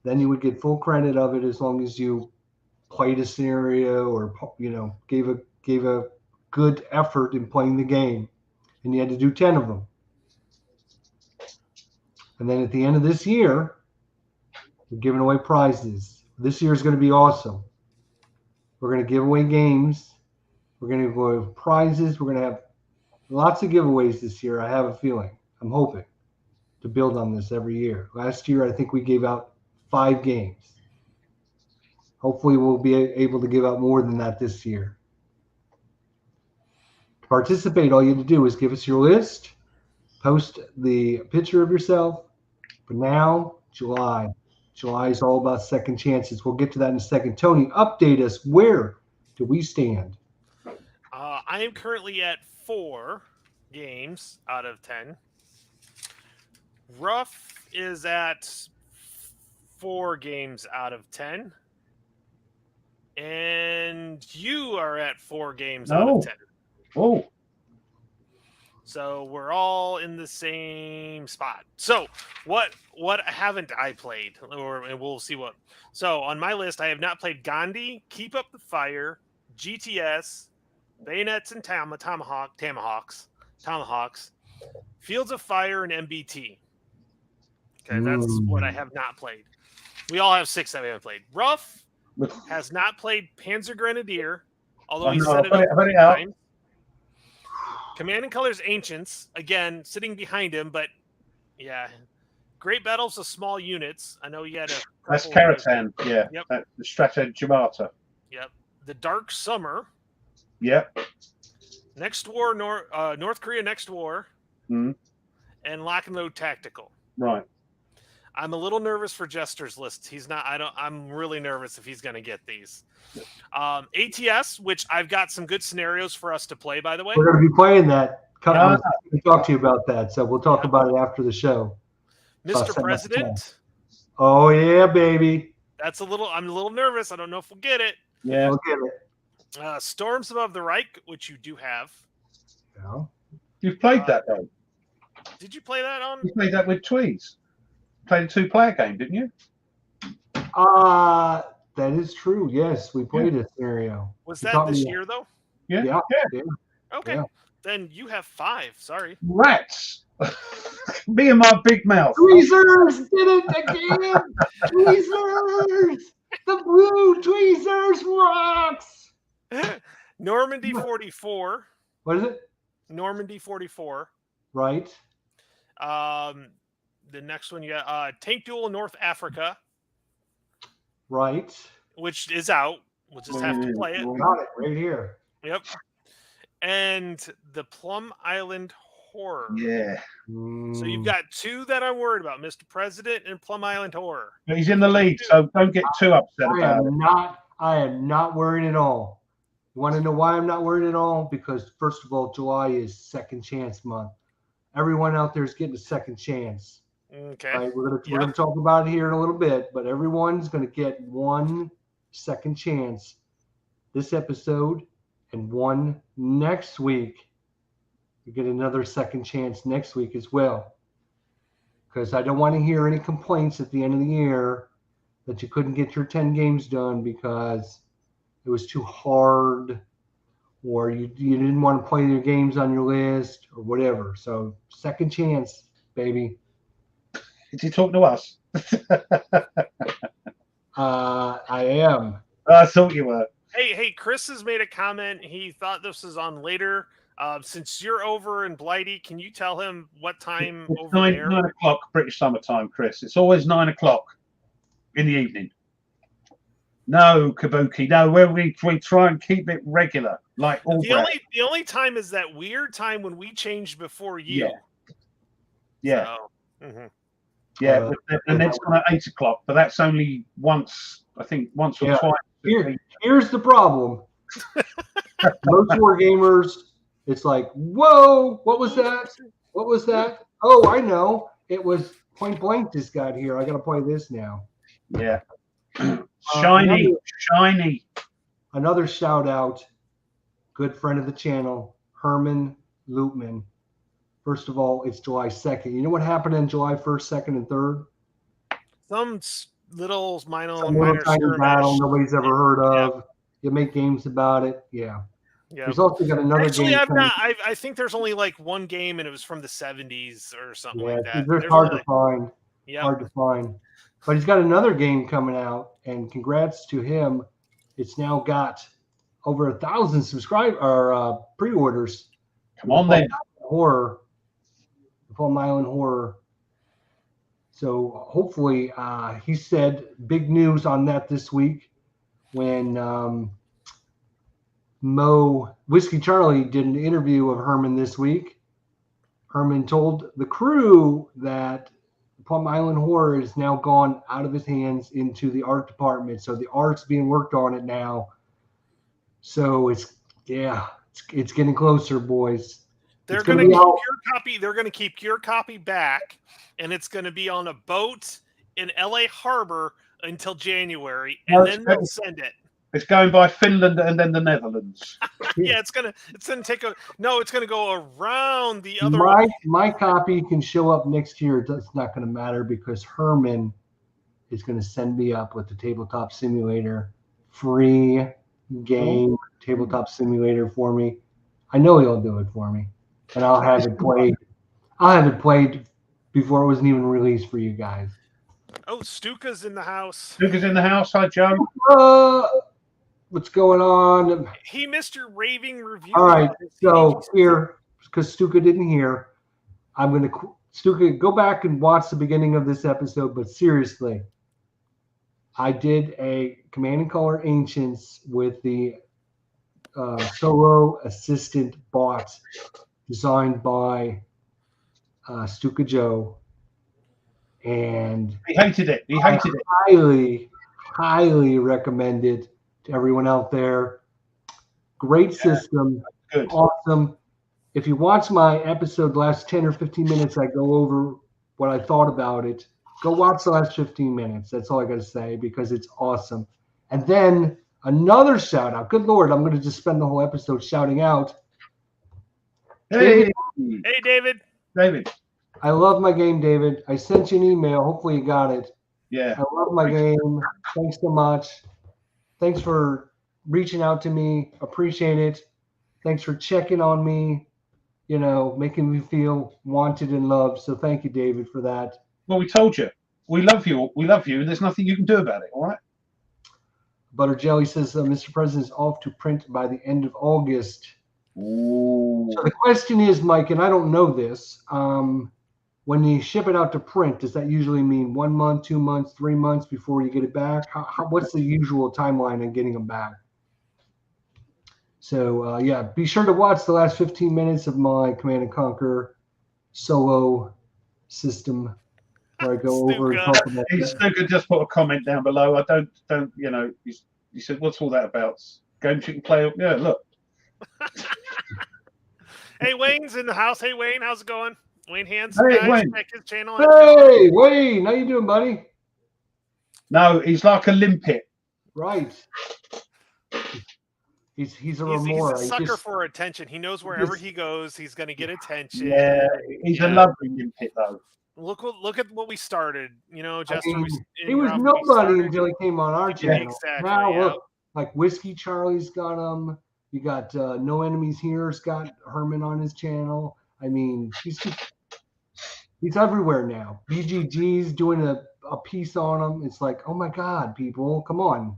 Then you would get full credit of it as long as you played a scenario or gave a good effort in playing the game. And you had to do 10 of them. And then at the end of this year, we're giving away prizes. This year is going to be awesome. We're going to give away games. We're going to give away prizes. We're going to have lots of giveaways this year. I have a feeling. I'm hoping to build on this every year. Last year, I think we gave out 5 games. Hopefully, we'll be able to give out more than that this year. To participate, all you have to do is give us your list, post the picture of yourself. But now, July. July is all about second chances. We'll get to that in a second. Tony, update us. Where do we stand? I am currently at 4 games out of 10. Ruff is at 4 games out of 10. And you are at 4 games out of 10. Oh. So we're all in the same spot. So what haven't I played? And we'll see what. So on my list, I have not played Gandhi, Keep Up the Fire, GTS, Bayonets and Tomahawks, Fields of Fire, and MBT. Okay, that's what I have not played. We all have 6 that we haven't played. Ruff has not played Panzer Grenadier, although he set it up 3 times. Command and Colors Ancients, again, sitting behind him, but yeah. Great Battles of Small Units. I know you had a... That's Karatan, yeah. Yep. The Stratagemata. Yep. The Dark Summer. Yep. Next War, North Korea Next War. Mm. And Lock and Load Tactical. Right. I'm a little nervous for Jester's list. I'm really nervous if he's going to get these. ATS, which I've got some good scenarios for us to play, by the way. We're going to be playing that. We'll talk to you about that. So we'll talk about it after the show. Mr. President. Oh, yeah, baby. I'm a little nervous. I don't know if we'll get it. Yeah. We'll get it. Storms Above the Reich, which you do have. Yeah. You've played that, though. Did you play that on? You played that with Tweez. Played a 2-player game, didn't you? That is true. Yes, we played a scenario. Was that this year, though? Yeah. Yeah. Okay. Yeah. Then you have 5. Sorry. Rats. Me and my big mouth. Tweezers did it again. Tweezers. The blue tweezers rocks. Normandy 44. What is it? Normandy 44. Right. The next one you got Tank Duel North Africa. Right. Which is out. We'll just have to play it. Got it right here. Yep. And the Plum Island Horror. Yeah. So you've got two that I'm worried about, Mr. President and Plum Island Horror. But he's in the lead, so don't get too upset about it. I am not worried at all. You want to know why I'm not worried at all? Because first of all, July is second chance month. Everyone out there is getting a second chance. Okay. Right? We're gonna talk about it here in a little bit, but everyone's gonna get one second chance this episode and one next week. You get another second chance next week as well. Because I don't want to hear any complaints at the end of the year that you couldn't get your 10 games done because it was too hard or you didn't want to play your games on your list or whatever. So second chance, baby. Did you talk to us? I am. I thought you were. Hey, Chris has made a comment. He thought this was on later. Since you're over in Blighty, can you tell him what time it's over there? 9 o'clock British summer time, Chris. It's always 9 o'clock in the evening. No, Kabuki. No, we try and keep it regular, like all. The only time is that weird time when we changed before you. Yeah. So, Yeah, and it's on at 8 o'clock, but that's only once, I think, once or twice. Here's the problem. Most war gamers, it's like, whoa, what was that? What was that? Oh, I know. It was Point Blank just got here. I got to play this now. Yeah. Shiny. Another shout out, good friend of the channel, Herman Loopman. First of all, it's July 2nd. You know what happened on July 1st, 2nd, and 3rd? Some little minor battle nobody's ever heard of. You make games about it. Yeah. There's also got another game. I think there's only like one game, and it was from the 70s or something like that. They're hard to find. Hard to find. But he's got another game coming out, and congrats to him. It's now got over 1,000 pre-orders. Come on, then. Horror. Plum Island Horror. So hopefully, he said big news on that this week when Whiskey Charlie did an interview of Herman this week. Herman told the crew that Plum Island Horror is now gone out of his hands into the art department. So the art's being worked on it now. So it's getting closer, boys. They're going to keep your copy. They're going to keep your copy back, and it's going to be on a boat in LA Harbor until January, and then they'll send it. It's going by Finland and then the Netherlands. It's gonna take it's gonna go around the other. My copy can show up next year. It's not going to matter because Herman is going to send me up with the Tabletop Simulator free game Tabletop Simulator for me. I know he'll do it for me. And I'll have it played. I'll have it played before it wasn't even released for you guys. Oh, Stuka's in the house. Stuka's in the house. Hi, Joe. What's going on? He missed your raving review. All right. So here, because Stuka didn't hear, I'm going to Stuka go back and watch the beginning of this episode. But seriously, I did a Command and Color Ancients with the solo assistant bot designed by Stuka Joe, and he hated it. Highly recommend it to everyone out there. Great system, good, awesome. If you watch my episode, last 10 or 15 minutes, I go over what I thought about it. Go watch the last 15 minutes. That's all I got to say because it's awesome. And then another shout out. Good Lord, I'm going to just spend the whole episode shouting out. Hey, David. David. I love my game, David. I sent you an email. Hopefully you got it. Yeah. I love my game. Thanks so much. Thanks for reaching out to me. Appreciate it. Thanks for checking on me. you know, making me feel wanted and loved. So thank you, David, for that. Well, we told you. We love you. We love you. There's nothing you can do about it, all right? Butter Jelly says, Mr. President is off to print by the end of August. Ooh. So the question is, Mike, and I don't know this, when you ship it out to print, does that usually mean 1 month, 2 months, 3 months before you get it back? What's the usual timeline on getting them back? So, yeah, be sure to watch the last 15 minutes of my Command & Conquer solo system where I go over and talk about He's Snooker just put a comment down below. I don't, you know, he said, what's all that about? Games you can play? Yeah, look. Hey, Wayne's in the house. Hey, Wayne, how's it going? Wayne Hands, Hey, guys, Wayne. check his channel. Hey, Wayne, how you doing, buddy? No, he's like a limpet. Right. He's a remora. He's a sucker for attention. He knows wherever he goes, he's going to get attention. Yeah, he's a lovely limpet, though. Look at what we started. You know, just he was nobody until he came on our channel. Exactly. Now look, like Whiskey Charlie's got him. You got No Enemies Here's got Herman on his channel. I mean, he's everywhere now. BGG's doing a piece on him. It's like, oh my God, people, come on.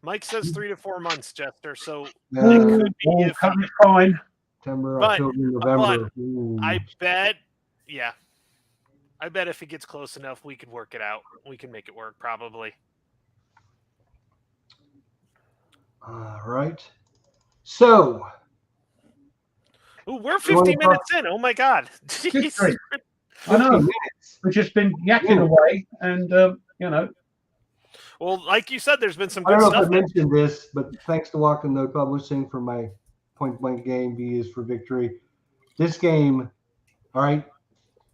Mike says 3 to 4 months, Jester. So it could be fine. September, October, November. I bet, yeah. I bet if it gets close enough, we could work it out. We can make it work, probably. All right. So. Ooh, we're 50 minutes in. Oh, my God. I know. We've just been yakking away, and, you know. Well, like you said, there's been some good stuff. I don't know if I mentioned this, this, but thanks to Walk and Note Publishing for my Point Blank game, V is for Victory. This game, all right,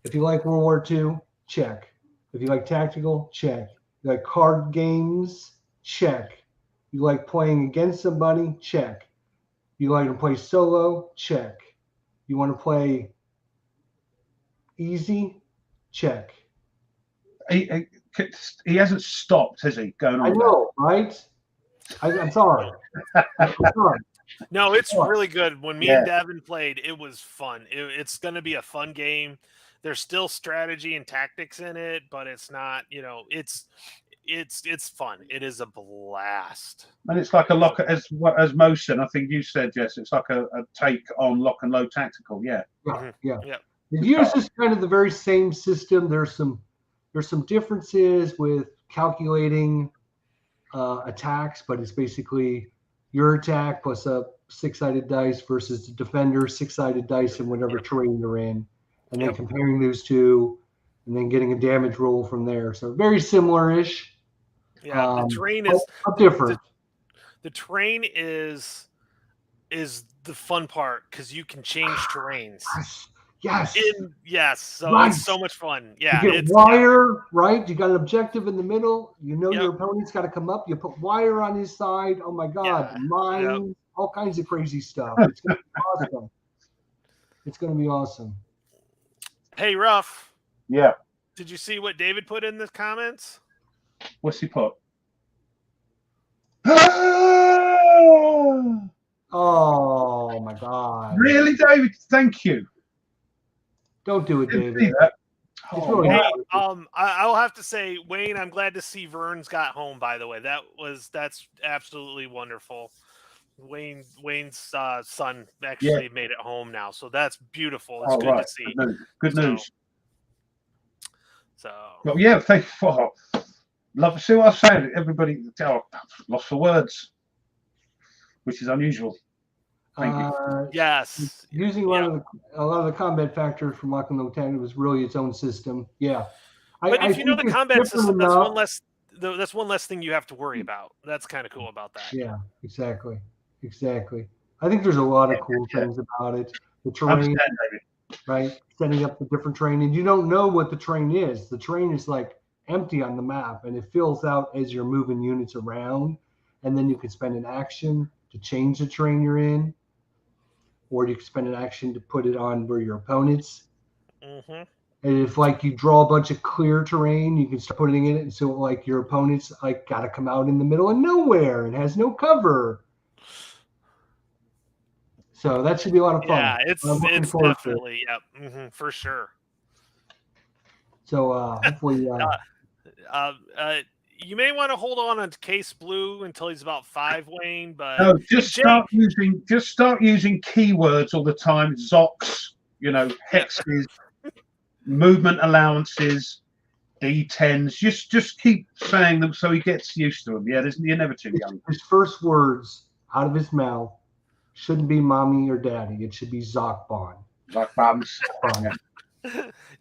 if you like World War II, check. If you like tactical, check. You like card games, check. You like playing against somebody, check. You like to play solo, check. You want to play easy, check. He hasn't stopped, has he? Going on. I know, right? I'm sorry. I'm sorry. No, it's really good. When me and Devin played, it was fun. It's going to be a fun game. There's still strategy and tactics in it, but it's not. You know, it's fun. It is a blast. And it's like a lock as Mosen, I think you said, yes. It's like a take on Lock and Load Tactical. Yeah. Yeah. It uses kind of the very same system. There's some differences with calculating attacks, but it's basically your attack plus a 6-sided dice versus the defender's 6-sided dice in whatever terrain you're in, and then comparing those two, and then getting a damage roll from there. So very similar-ish. Yeah, the terrain is different. The terrain is the fun part because you can change terrains. Yes. So it's so much fun. Yeah. You get wire, right? You got an objective in the middle. You know your opponent's got to come up. You put wire on his side. Oh my God. Mines, all kinds of crazy stuff. It's going to be awesome. It's going to be awesome. Hey, Ruff. Yeah. Did you see what David put in the comments? What's he put? Oh my God. Really, David? Thank you. Don't do it, David. I'll have to say, Wayne, I'm glad to see Vern's got home, by the way. That's absolutely wonderful. Wayne's son actually made it home now, so that's beautiful. It's good to see. Good news. So well, yeah, thank you for love to see what I was saying. Everybody lost for words, which is unusual. Thank you. Yes. Using a lot of the combat factors from Lock and Load Tactical was really its own system. Yeah. But if you know the combat system, that's one less thing you have to worry about. That's kind of cool about that. Yeah, exactly. I think there's a lot of cool things about it. The terrain, right? Setting up the different terrain, and you don't know what the terrain is. The terrain is like empty on the map, and it fills out as you're moving units around, and then you can spend an action to change the terrain you're in, or you can spend an action to put it on where your opponents. Mm-hmm. And if like you draw a bunch of clear terrain, you can start putting in it, and so like your opponents like got to come out in the middle of nowhere and has no cover. So that should be a lot of fun. Yeah, it's definitely for sure. So hopefully, you may want to hold on to Case Blue until he's about 5, Wayne. But no, start using keywords all the time. Zocs, hexes, movement allowances, D10s. Just keep saying them so he gets used to them. Yeah, you're never too young. His first words out of his mouth shouldn't be mommy or daddy. It should be Zoc-Bon. Zoc-Bons.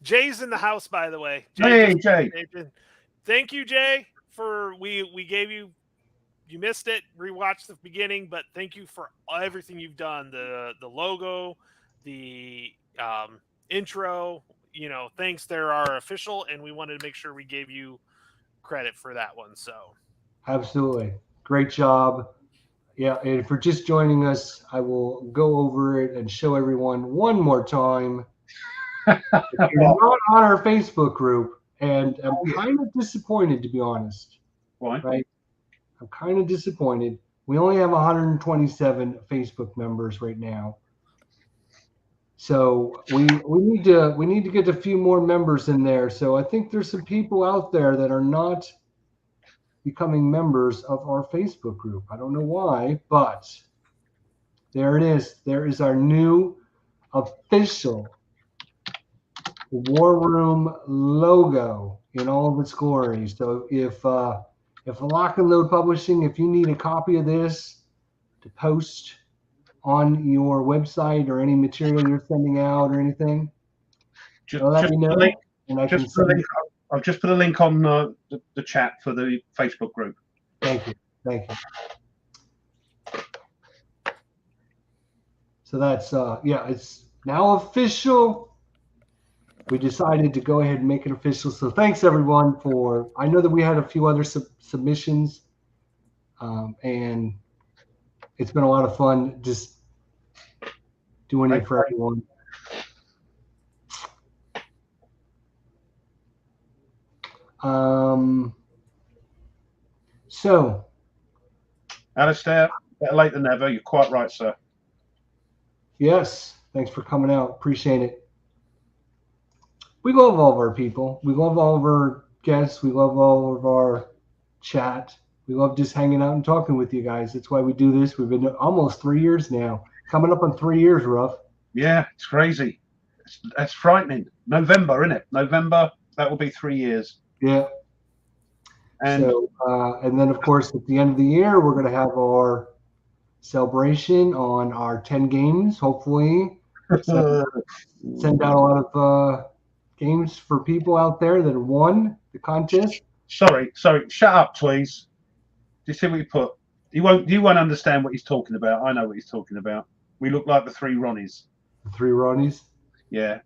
Jay's in the house, by the way. Hey, Jay. Thank you, Jay, for we gave you missed it. Rewatch the beginning, but thank you for everything you've done. The logo, the intro. Thanks. They're our official, and we wanted to make sure we gave you credit for that one. So absolutely, great job. Yeah, and if you're just joining us, I will go over it and show everyone one more time. If you're not on our Facebook group, and I'm kind of disappointed, to be honest. Why? Right? I'm kind of disappointed. We only have 127 Facebook members right now. So we need to get a few more members in there. So I think there's some people out there that are not becoming members of our Facebook group. I don't know why, but there it is. There is our new official War Room logo in all of its glory. So if Lock and Load Publishing, if you need a copy of this to post on your website or any material you're sending out or anything, let me know. I've just put a link on the chat for the Facebook group. Thank you. So that's it's now official. We decided to go ahead and make it official. So thanks everyone for. I know that we had a few other submissions, and it's been a lot of fun just doing it for everyone. So, Alistair, better late than never. You're quite right, sir. Yes, thanks for coming out. Appreciate it. We love all of our people. We love all of our guests. We love all of our chat. We love just hanging out and talking with you guys. That's why we do this. We've been almost 3 years now. Coming up on 3 years, Ruff. Yeah, it's crazy. That's frightening. November, isn't it? November, that will be 3 years. Yeah. And so, and then of course at the end of the year we're going to have our celebration on our 10 games. Hopefully, send out a lot of games for people out there that have won the contest. Sorry, shut up, please. Do you see what you put? You won't understand what he's talking about. I know what he's talking about. We look like the 3 Ronnies. The 3 Ronnies? Yeah.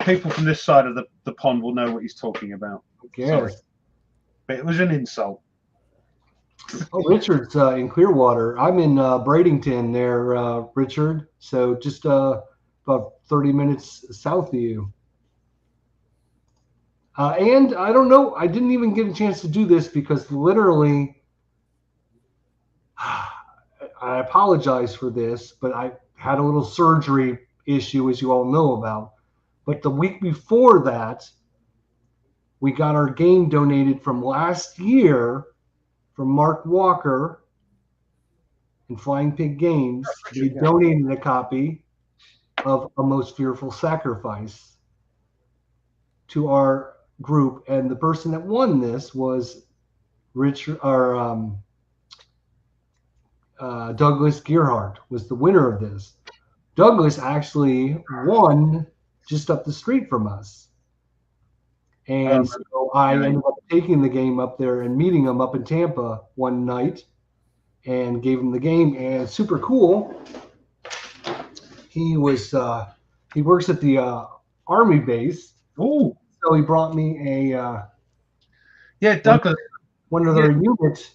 People from this side of the pond will know what he's talking about. Sorry. But it was an insult. Oh, Richard's in Clearwater. I'm in Bradenton there, Richard. So just about 30 minutes south of you. And I don't know, I didn't even get a chance to do this because literally, I apologize for this, but I had a little surgery issue, as you all know about. But the week before that, we got our game donated from last year from Mark Walker and Flying Pig Games. They donated a copy of A Most Fearful Sacrifice to our group, and the person that won this was Douglas Gearhart was the winner of this. Douglas actually won just up the street from us. And so I ended up taking the game up there and meeting him up in Tampa one night and gave him the game, and super cool. He works at the Army base. Oh. So he brought me Douglas, one of their unit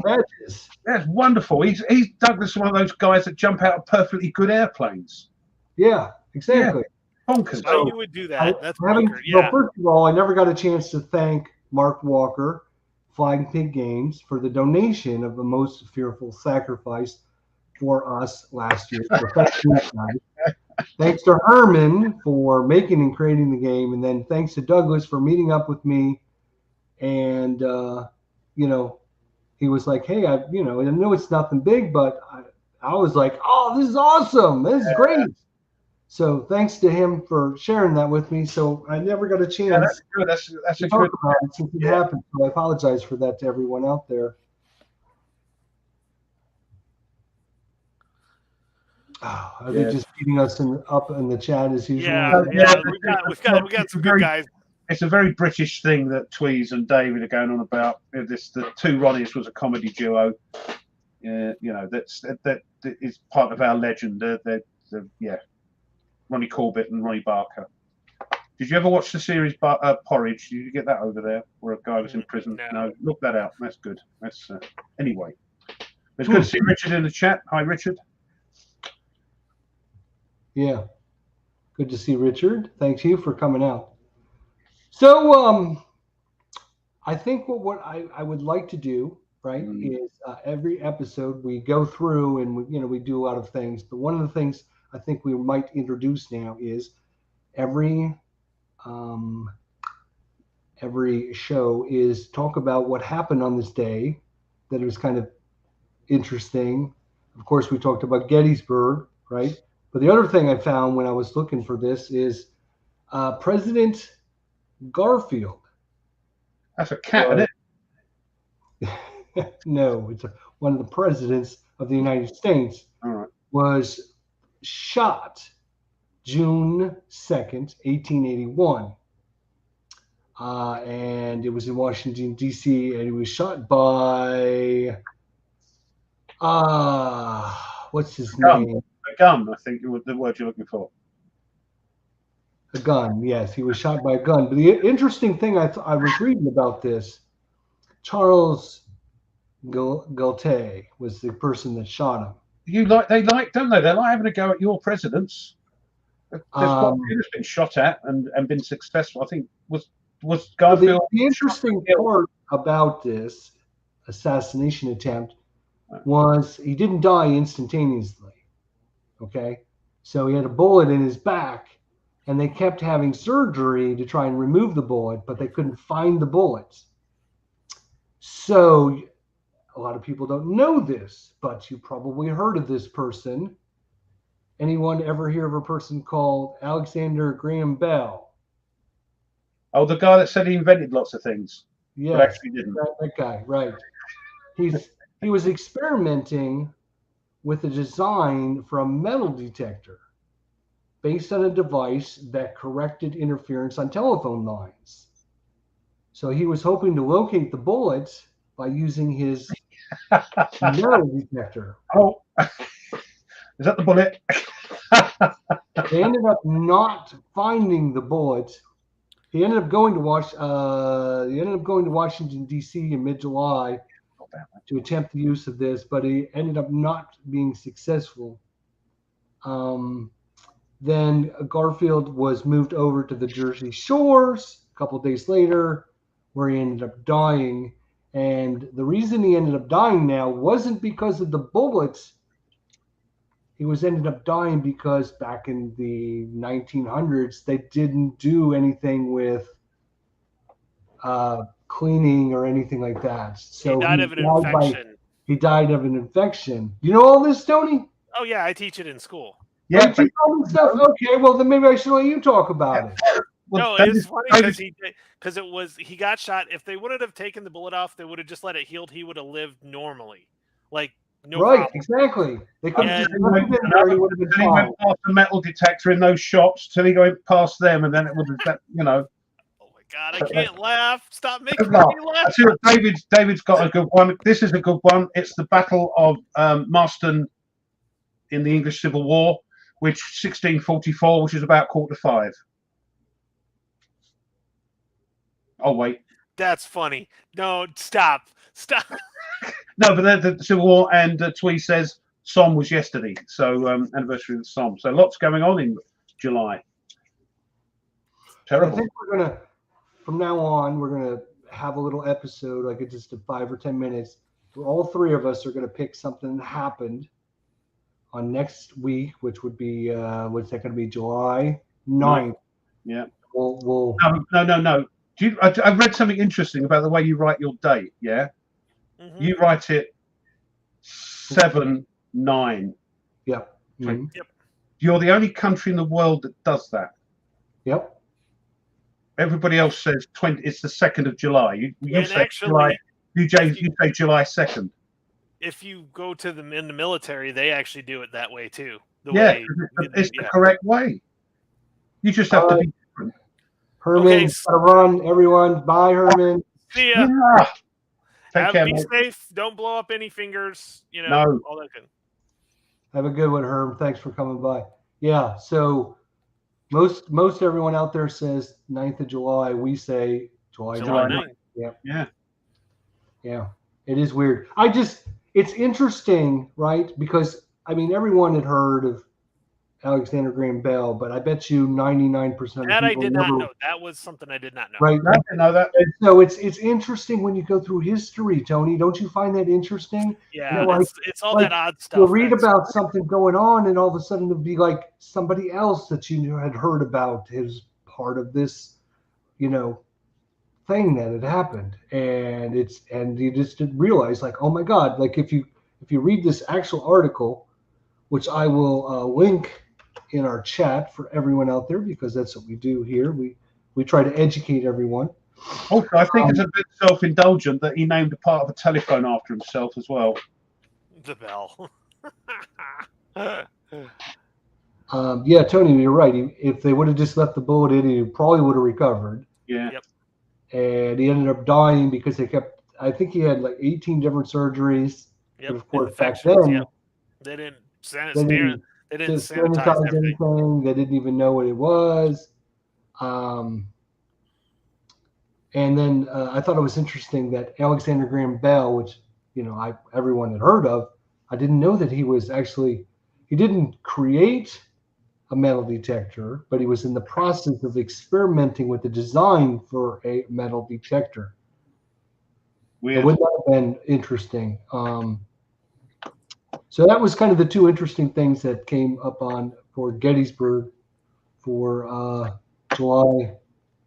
badges. That's wonderful. He's Douglas, one of those guys that jump out of perfectly good airplanes. Yeah, exactly. Yeah. Bonkers. Why you would do that? That's bonkers. Well, first of all, I never got a chance to thank Mark Walker, Flying Pig Games, for the donation of The Most Fearful Sacrifice for us last year. So thanks to that guy. Thanks to Herman for making and creating the game, and then thanks to Douglas for meeting up with me. And he was like, "Hey, I know it's nothing big, but I was like, oh, this is awesome. This is great." So thanks to him for sharing that with me. So I never got a chance. Yeah, that's good. That's a good about it since it happened. So I apologize for that to everyone out there. Are they just beating us up in the chat as usual? Yeah. We got some good guys. It's a very British thing that Tweez and David are going on about. The two Ronnies was a comedy duo. That is part of our legend. Ronnie Corbett and Ronnie Barker. Did you ever watch the series Porridge? Did you get that over there, where a guy was in prison? No, look that out. That's good. That's anyway. It's good to see Richard in the chat. Hi, Richard. Yeah, good to see Richard. Thank you for coming out. So, I think what I would like to do, right, is every episode we go through and we do a lot of things. But one of the things I think we might introduce now is every show is talk about what happened on this day that was kind of interesting. Of course, we talked about Gettysburg, right? But the other thing I found when I was looking for this is President Garfield. That's a cat, isn't it? No, it's one of the presidents of the United States. All right. Was shot June 2nd, 1881. And it was in Washington, D.C., and he was shot by, what's his name? A gun, I think the word you're looking for. A gun, yes. He was shot by a gun. But the interesting thing I was reading about this, Charles Gaultier was the person that shot him. They like, don't they? They like having a go at your presidents. There's quite a few that's been shot at and been successful. I think was Garfield. The interesting part about this assassination attempt was he didn't die instantaneously. Okay, so he had a bullet in his back, and they kept having surgery to try and remove the bullet, but they couldn't find the bullets. So a lot of people don't know this, but you probably heard of this person. Anyone ever hear of a person called Alexander Graham Bell? Oh, the guy that said he invented lots of things. Yeah, but actually didn't. That guy, right. He was experimenting with a design for a metal detector based on a device that corrected interference on telephone lines. So he was hoping to locate the bullets by using his metal detector. Oh, is that the bullet? They ended up not finding the bullets. He ended up going to Washington, D.C. in mid-July to attempt the use of this, but he ended up not being successful. Then Garfield was moved over to the Jersey Shores a couple of days later, where he ended up dying. And the reason he ended up dying now wasn't because of the bullets. He ended up dying because back in the 1900s, they didn't do anything with cleaning or anything like that. So he died of an infection. He died of an infection. You know all this, Tony? Oh yeah, I teach it in school. Yeah. Okay, well then maybe I should let you talk about it. Well, no, it's funny because he got shot. If they wouldn't have taken the bullet off, they would have just let it heal. He would have lived normally, like no problem. Exactly. They could have he went past the metal detector in those shops till he went past them, and then it would have, Oh my God, I can't laugh. Stop making me laugh. David's got a good one. This is a good one. It's the Battle of Marston in the English Civil War, which 1644, which is about 4:45. Oh wait, that's funny. No, stop. No, but the Civil War, and Twee says Somme was yesterday, so anniversary of the Somme. So lots going on in July. Terrible. I think we're gonna, from now on, we're gonna have a little episode, like it's just 5 or 10 minutes, where all three of us are gonna pick something that happened on next week, which would be what's that going to be, July 9th. Yeah. We'll No. I read something interesting about the way you write your date. Yeah. Mm-hmm. You write it 7/9. Yep. Mm-hmm. Yep. You're the only country in the world that does that. Yep. Everybody else says 20. It's the 2nd of July. You say actually, July. You say July 2nd. If you go to them in the military, they actually do it that way too. It's the correct way. You just have to be different. Herman, gotta run, everyone. Bye, Herman. See ya. Yeah. Take care, be mate. safe. Don't blow up any fingers. No. All that good. Have a good one, Herm. Thanks for coming by. Yeah. So most everyone out there says 9th of July. We say July 9th. Yeah. It is weird. It's interesting, right? Because I mean, everyone had heard of Alexander Graham Bell, but I bet you 99% of people I did not know. That was something I did not know. Right. I didn't know that. So it's interesting when you go through history, Tony. Don't you find that interesting? Yeah, it's all that odd stuff. You'll read about something going on, and all of a sudden it'll be like somebody else that you had heard about is part of this, thing that had happened, and you just didn't realize, like, oh my God, like if you read this actual article, which I will link in our chat for everyone out there, because that's what we do here. We try to educate everyone. Also, I think it's a bit self-indulgent that he named a part of a telephone after himself as well. The Bell. Yeah, Tony, you're right. If they would have just left the bullet in, he probably would have recovered. Yeah. Yep. And he ended up dying because I think he had like 18 different surgeries. Yep. But of course, back then, they didn't sanitize anything. They didn't even know what it was. And then I thought it was interesting that Alexander Graham Bell, which everyone had heard of, I didn't know that he didn't create a metal detector, but he was in the process of experimenting with the design for a metal detector. Weird. Wouldn't that have been interesting? So that was kind of the two interesting things that came up for Gettysburg for July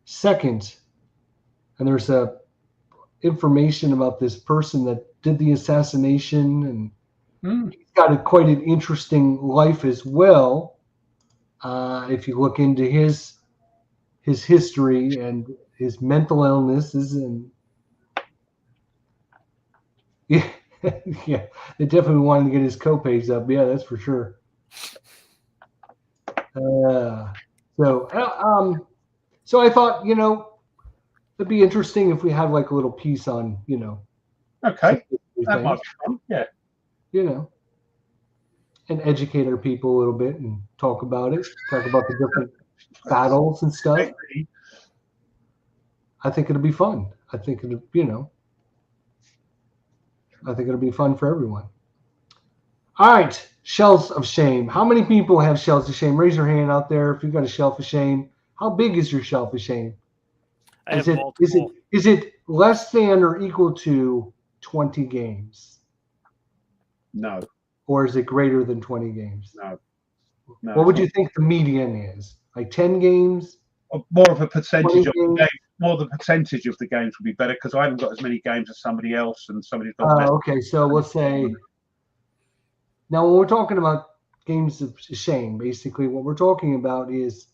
2nd. And there's information about this person that did the assassination, and he's got quite an interesting life as well. If you look into his history and his mental illnesses, and yeah, they definitely wanted to get his co-pays up. Yeah, that's for sure. So I thought, it'd be interesting if we had like a little piece on, Okay, that might be fun. Yeah. And educate our people a little bit and talk about the different battles and stuff. I think it'll be fun. I think it'll be fun for everyone. All right, shells of shame. How many people have shells of shame? Raise your hand out there if you've got a shelf of shame. How big is your shelf of shame? Is it less than or equal to 20 games? No. Or is it greater than 20 games? No. What would you think the median is? Like 10 games? More of a percentage of the games. More the percentage of the games would be better, because I haven't got as many games as somebody else, and somebody's got. Okay, so let's say. Now, when we're talking about games of shame, basically what we're talking about is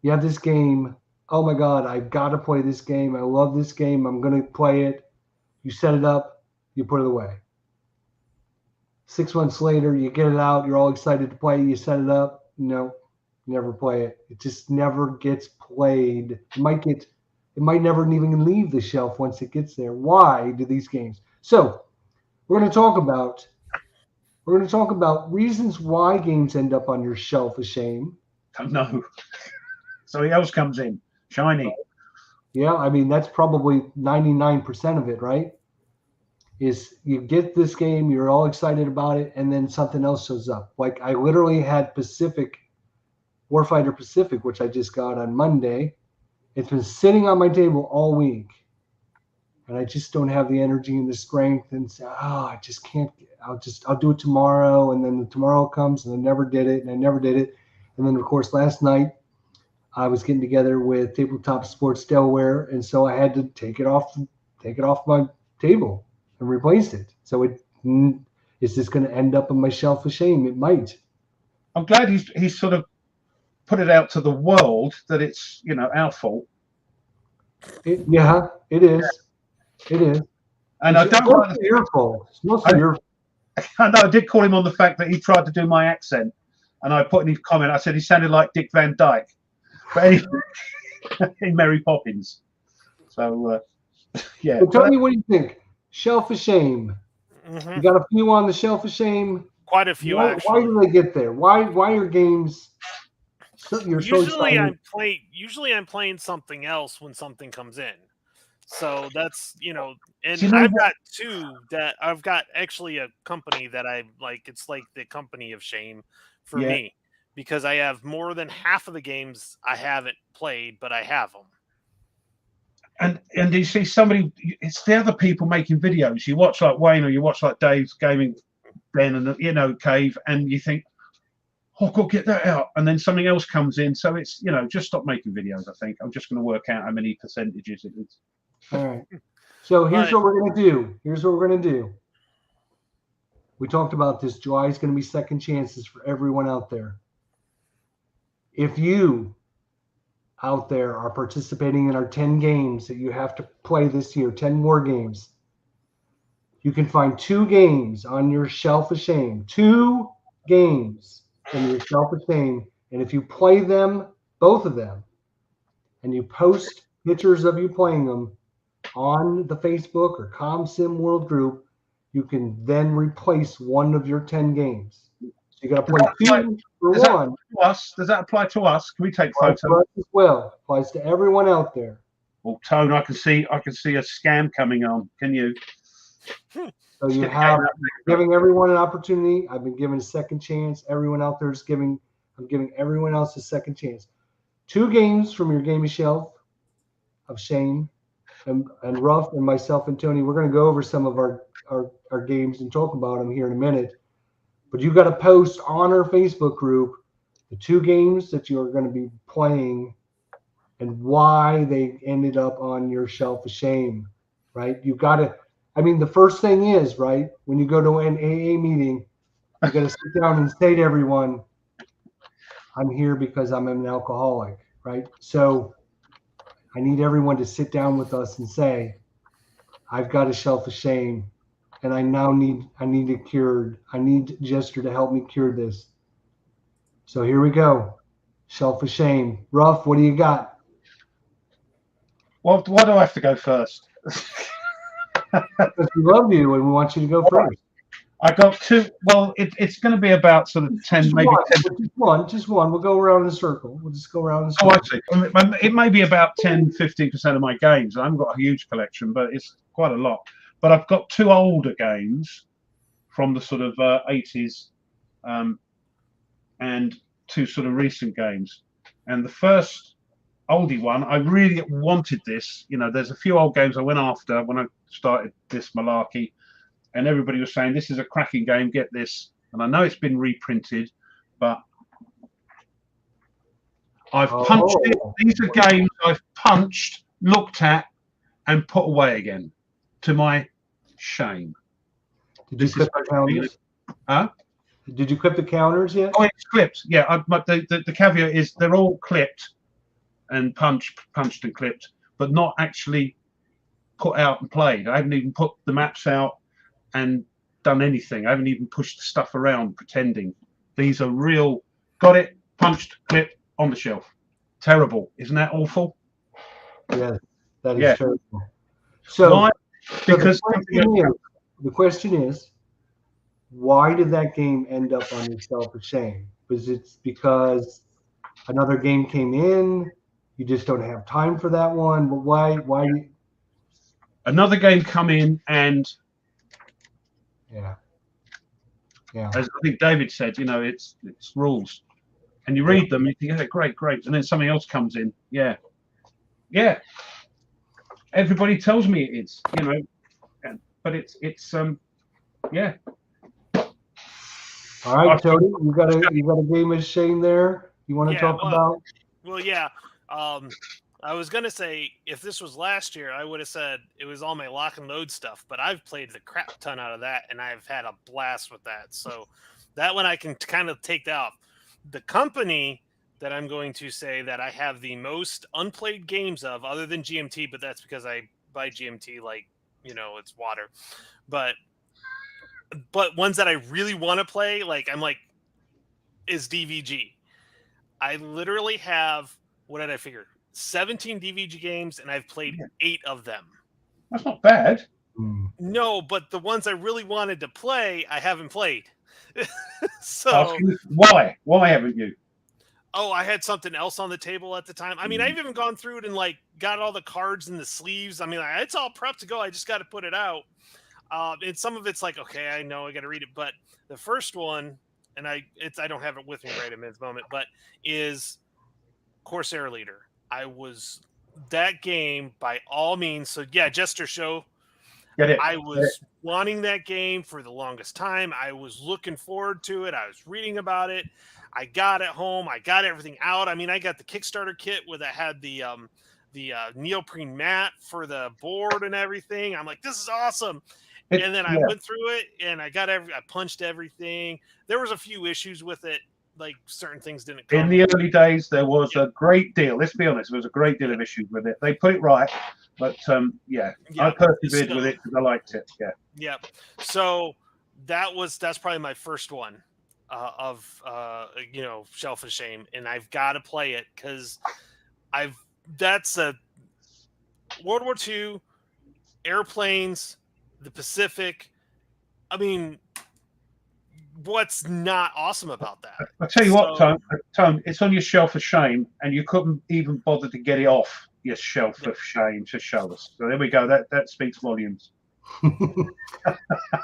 you have this game. Oh my God, I've got to play this game. I love this game. I'm going to play it. You set it up. You put it away. 6 months later, you get it out. You're all excited to play. You set it up. No, never play it. It just never gets played. It might never even leave the shelf once it gets there. Why do these games? So we're going to talk about reasons why games end up on your shelf of shame. No. Somebody else comes in. Shiny. Yeah, I mean, that's probably 99% of it, right? Is you get this game, you're all excited about it, and then something else shows up. Like I literally had Warfighter Pacific, which I just got on Monday. It's been sitting on my table all week. and I just don't have the energy and the strength, and say, I just can't. I'll do it tomorrow, and then the tomorrow comes, and I never did it, and then of course last night I was getting together with Tabletop Sports Delaware, and so I had to take it off my table and replace it. So is this going to end up on my shelf of shame? It might. I'm glad he's sort of put it out to the world that it's our fault. It is. It is. And I don't like your fault. It's mostly your fault. I know I did call him on the fact that he tried to do my accent, and I put in his comment, I said he sounded like Dick Van Dyke, but anyway, in Mary Poppins. So yeah. So tell me what you think. Shelf of shame. Mm-hmm. You got a few on the shelf of shame. Quite a few. Why do they get there? Why are games? Usually I'm playing something else when something comes in. So that's and I've got two that I've got actually a company that I like. It's like the company of shame for me because I have more than half of the games I haven't played, but I have them. And you see somebody, it's the other people making videos. You watch like Wayne or you watch like Dave's Gaming Den and Cave, and you think, oh, God, get that out. And then something else comes in. So it's just stop making videos. I think I'm just going to work out how many percentages it is. All right. So here's what we're going to do. We talked about this. July is going to be second chances for everyone out there. If you out there are participating in our 10 games that you have to play this year, 10 war games, you can find 2 games on your shelf of shame. 2 games in your shelf of shame. And if you play them, both of them, and you post pictures of you playing them on the Facebook or ComSim World group, you can then replace one of your 10 games. So you got to play 2 for one. Does that apply to us? Can we take photos? As well. Applies to everyone out there. Well, Tone, I can see a scam coming on. Can you? So you have giving everyone an opportunity. I've been given a second chance. Everyone out there is I'm giving everyone else a second chance. 2 games from your gaming shelf of shame. And Ruff and myself and Tony, we're going to go over some of our games and talk about them here in a minute. But you got to post on our Facebook group the 2 games that you're going to be playing and why they ended up on your shelf of shame, right? You got to, the first thing is, right, when you go to an AA meeting, you got to sit down and say to everyone, I'm here because I'm an alcoholic, right? So I need everyone to sit down with us and say, I've got a shelf of shame and I need it cured. I need Jester to help me cure this. So here we go. Shelf of shame. Ruff, what do you got? Well, why do I have to go first? Because we love you and we want you to go first. I got 2. Well, it's going to be about sort of 10, just maybe one, 10. Just one. We'll go around in a circle. We'll just go around in a circle. Oh, I see. It may be about 10, 15% of my games. I haven't got a huge collection, but it's quite a lot. But I've got 2 older games from the sort of 80s and 2 sort of recent games. And the first oldie one, I really wanted this. There's a few old games I went after when I started this malarkey. And everybody was saying, this is a cracking game, get this. And I know it's been reprinted, but I've punched it. These are games I've punched, looked at, and put away again, to my shame. Did you clip the counters? Huh? Did you clip the counters yet? Oh, it's clipped. Yeah, the caveat is they're all clipped and punched and clipped, but not actually put out and played. I haven't even put the maps out and done anything. I haven't even pushed the stuff around pretending. These are real, got it, punched, clipped, on the shelf. Terrible. Isn't that awful? Yeah, that is terrible. So, because the question is, why did that game end up on your shelf of shame? Was it because another game came in? You just don't have time for that one? But why? Another game come in and as I think David said, it's rules, and you read them, you think, great, and then something else comes in, and everybody tells me it is, you know, but it's yeah. All right, Tony, you got a game of shame there. You want to talk about? Well, yeah. I was gonna say if this was last year, I would have said it was all my lock and load stuff. But I've played the crap ton out of that, and I've had a blast with that. So that one I can kind of take that off. The company that I'm going to say that I have the most unplayed games of, other than GMT, but that's because I buy GMT like, you know, it's water. But ones that I really want to play, like I'm like, is DVG. I literally have, what did I figure? 17 DVG games, and I've played 8 of them. That's not bad. No, but the ones I really wanted to play, I haven't played. So why haven't you? Oh, I had something else on the table at the time. I mean, I've even gone through it and like got all the cards and the sleeves. I mean, it's all prepped to go. I just got to put it out. And some of it's like, okay, I know I got to read it, but the first one, and I don't have it with me right at this moment, but is Corsair Leader. I was that game by all means. So yeah, Jester Show. I was wanting that game for the longest time. I was looking forward to it. I was reading about it. I got it home. I got everything out. I mean, I got the Kickstarter kit where that had the neoprene mat for the board and everything. I'm like, this is awesome. And then I went through it and I punched everything. There was a few issues with it. Like certain things didn't come. In the early days, there was a great deal. Let's be honest, there was a great deal of issues with it. They put it right, but I persevered with it because I liked it. Yeah. So that's probably my first one of Shelf of Shame, and I've got to play it because that's a World War II, airplanes, the Pacific. I mean, what's not awesome about that? I'll tell you what, Tone, it's on your shelf of shame, and you couldn't even bother to get it off your shelf of shame to show us. So there we go. That speaks volumes. All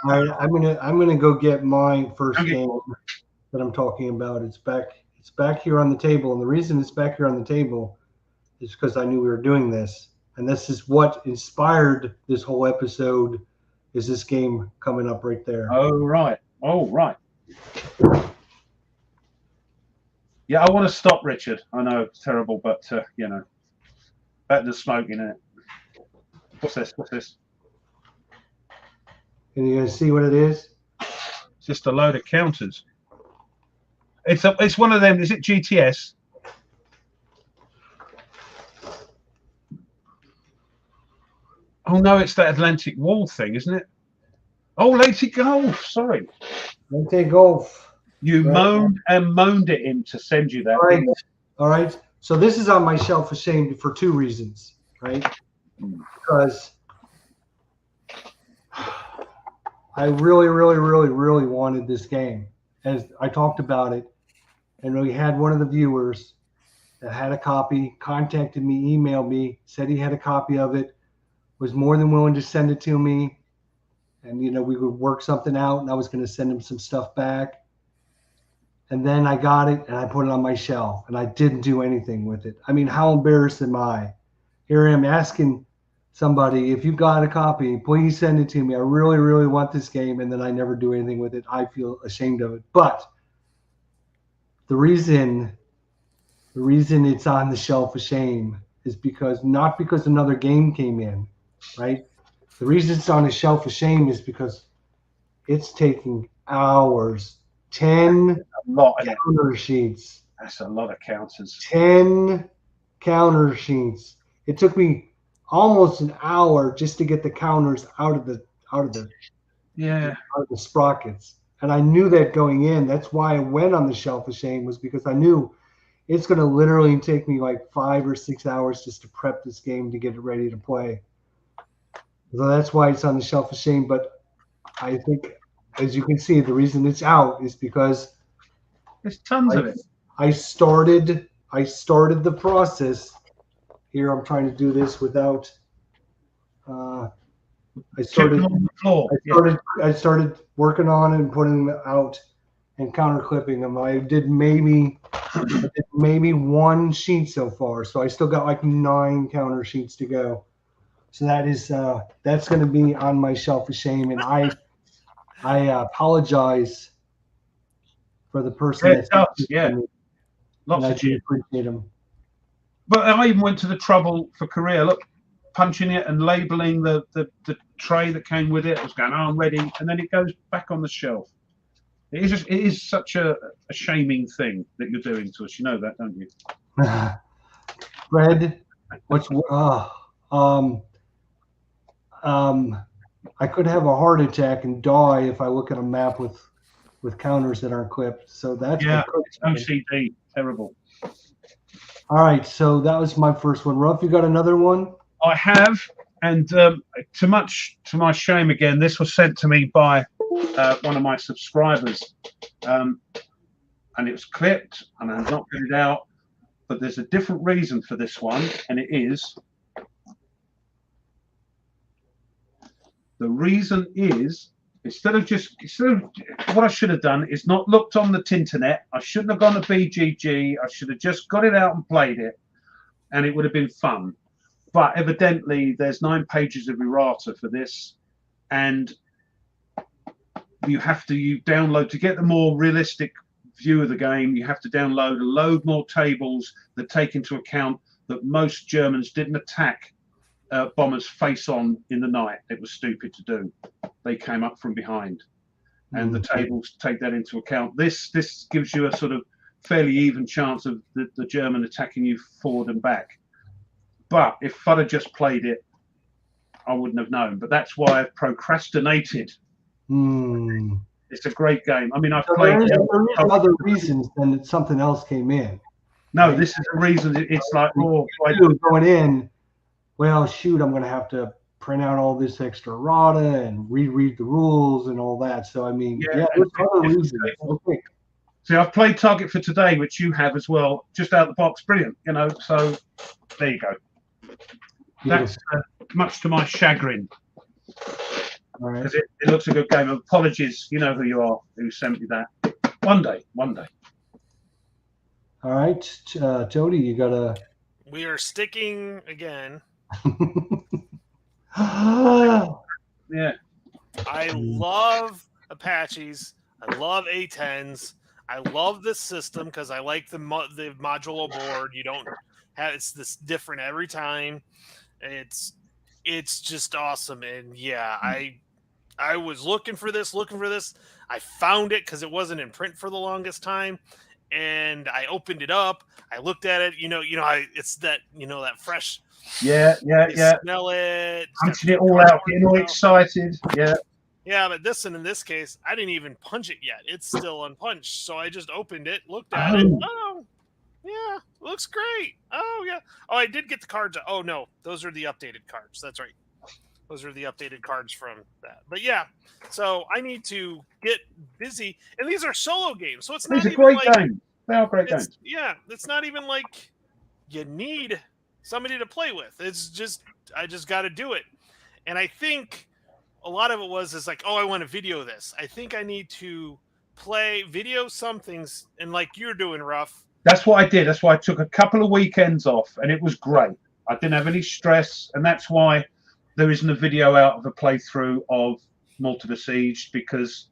right, I'm gonna go get my first game that I'm talking about. It's back here on the table, and the reason it's back here on the table is because I knew we were doing this, and this is what inspired this whole episode. Is this game coming up right there? Oh right. Yeah, I want to stop Richard. I know it's terrible, but better than smoking, isn't it? What's this? Can you guys see what it is? It's just a load of counters. It's one of them. Is it GTS? Oh no, it's that Atlantic Wall thing, isn't it? Oh, Lady Golf. Sorry. Lady Golf. You moaned at him to send you that. All right. So this is on my shelf of shame for 2 reasons, right? Because I really, really, really, really wanted this game. As I talked about it, and we had one of the viewers that had a copy, contacted me, emailed me, said he had a copy of it, was more than willing to send it to me. And, we would work something out, and I was going to send him some stuff back. And then I got it, and I put it on my shelf, and I didn't do anything with it. I mean, how embarrassed am I? Here I am asking somebody, if you got a copy, please send it to me. I really, really want this game, and then I never do anything with it. I feel ashamed of it. But the reason it's on the shelf of shame is not because another game came in, right? The reason it's on the shelf of shame is because it's taking hours. 10 counter sheets. That's a lot of counters. 10 counter sheets. It took me almost an hour just to get the counters out of the sprockets. And I knew that going in. That's why I went on the shelf of shame, was because I knew it's going to literally take me like 5 or 6 hours just to prep this game to get it ready to play. So that's why it's on the shelf of shame. But I think, as you can see, the reason it's out is because there's tons of it. I started the process. Here I'm trying to do this without. I started working on it and putting them out and counter clipping them. I did maybe 1 sheet so far, so I still got like 9 counter sheets to go. So that is that's going to be on my shelf of shame, and I apologize for the person that's Lots of cheers. Appreciate them. But I even went to the trouble for Korea. Look, punching it and labeling the tray that came with it. I was going, oh, I'm ready, and then it goes back on the shelf. It is such a shaming thing that you're doing to us. You know that, don't you? Fred, I could have a heart attack and die if I look at a map with counters that aren't clipped. So that's OCD, terrible. All right, so that was my first one. Ruff, you got another one? I have, and to my shame again, this was sent to me by one of my subscribers, and it was clipped, and I've not put it out. But there's a different reason for this one, and it is the reason is instead of what I should have done is not looked on the Tinternet. I shouldn't have gone to BGG. I should have just got it out and played it, and it would have been fun. But evidently, there's 9 pages of errata for this, and you download to get the more realistic view of the game. You have to download a load more tables that take into account that most Germans didn't attack bombers face on in the night. It was stupid to do. They came up from behind, and the tables take that into account. This gives you a sort of fairly even chance of the German attacking you forward and back. But if I'd have just played it, I wouldn't have known. But that's why I've procrastinated. It's a great game. I mean, I've played. There are other reasons than that something else came in. No, this is a reason. It's like, going in. Well, shoot, I'm going to have to print out all this extra errata and reread the rules and all that. So, I mean, there's other reasons. Okay. See, I've played Target for Today, which you have as well, just out of the box. Brilliant, so there you go. That's much to my chagrin. Because it looks a good game. Apologies, you know who you are, who sent me that. One day. All right, Jody, you got to... We are sticking again. Yeah. I love Apaches. I love A10s. I love this system because I like the modular board. You don't have it's this different every time. It's just awesome. And yeah, I was looking for this. I found it because it wasn't in print for the longest time. And I opened it up. I looked at it. It's that that fresh. Yeah. Smell it. Punching it all out, getting all excited. Yeah. Yeah, but in this case, I didn't even punch it yet. It's still unpunched. So I just opened it, looked at it. Oh, yeah, looks great. Oh, yeah. Oh, I did get the cards. Oh, no, those are the updated cards. That's right. Those are the updated cards from that. But yeah, so I need to get busy. And these are solo games. So it's not even great game. They are great games. Yeah, it's not even like you need somebody to play with. It's just, I just got to do it. And I think a lot of it is like, oh, I want to video this. I think I need to video some things, and like you're doing, Ruff. That's what I did. That's why I took a couple of weekends off, and it was great. I didn't have any stress, and that's why there isn't a video out of a playthrough of Malta Besieged, because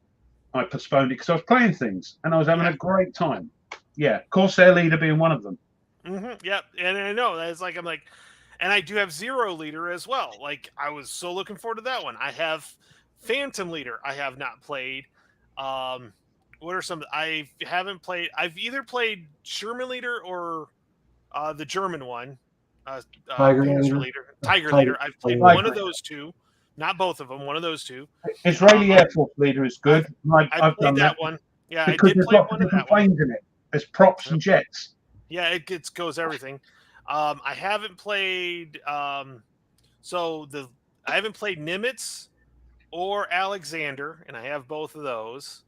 I postponed it because I was playing things, and I was having a great time. Yeah, Corsair Leader being one of them. Yep, and I know that's like and I do have Zero Leader as well. Like, I was so looking forward to that one. I have Phantom Leader. I have not played. What are some? I haven't played. I've either played Sherman Leader or the German one, Tiger Leader. Tiger Leader. I've played one of those two, not both of them. One of those two. Israeli Air Force Leader is good. I've played that one. Yeah, because I did play one of that planes in it. There's props and jets. Yeah, it goes everything. I haven't played I haven't played Nimitz or Alexander, and I have both of those.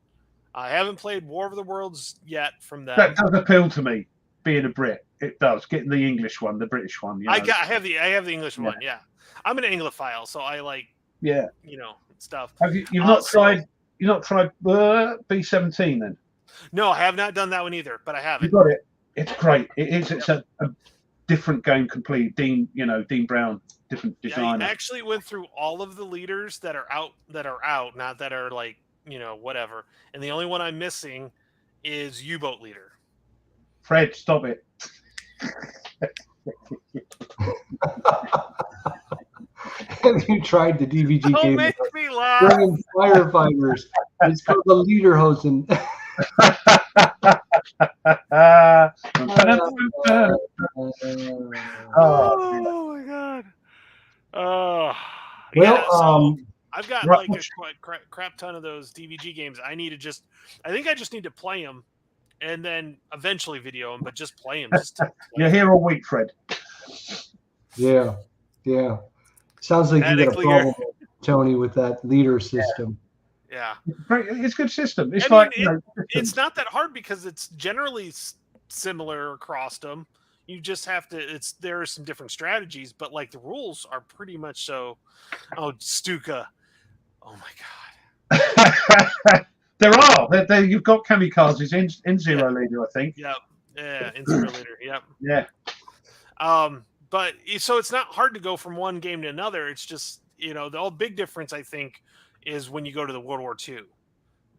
I haven't played War of the Worlds yet from them. That does appeal to me, being a Brit. It does. Getting the English one, the British one. I have the English one, yeah. I'm an Anglophile, so I like stuff. Have you've not tried B-17 then? No, I have not done that one either, but I haven't. You got it. It's great. It's a different game completely. Dean Brown different designers. I actually went through all of the leaders that are out, not that are like, whatever. And the only one I'm missing is U-boat leader. Fred, stop it. Have you tried the DVG Don't game? make me laugh. Bringing firefighters. It's called the Lederhosen. Oh my god. Well, yeah, so I've got like a crap ton of those DVG games. I think I just need to play them and then eventually video them, but just play them. You're here all week, Fred. Yeah. Sounds like you got a problem, Tony, with that leader system. Yeah. It's a good system. It's it's not that hard because it's generally similar across them. You just have to. There are some different strategies, but like the rules are pretty much so. Oh, Stuka! Oh my god! There are. You've got kamikazes in Zero Leader, I think. Yep. Yeah, in Zero Leader. Yep. Yeah. But so it's not hard to go from one game to another. It's just the big difference I think is when you go to the World War II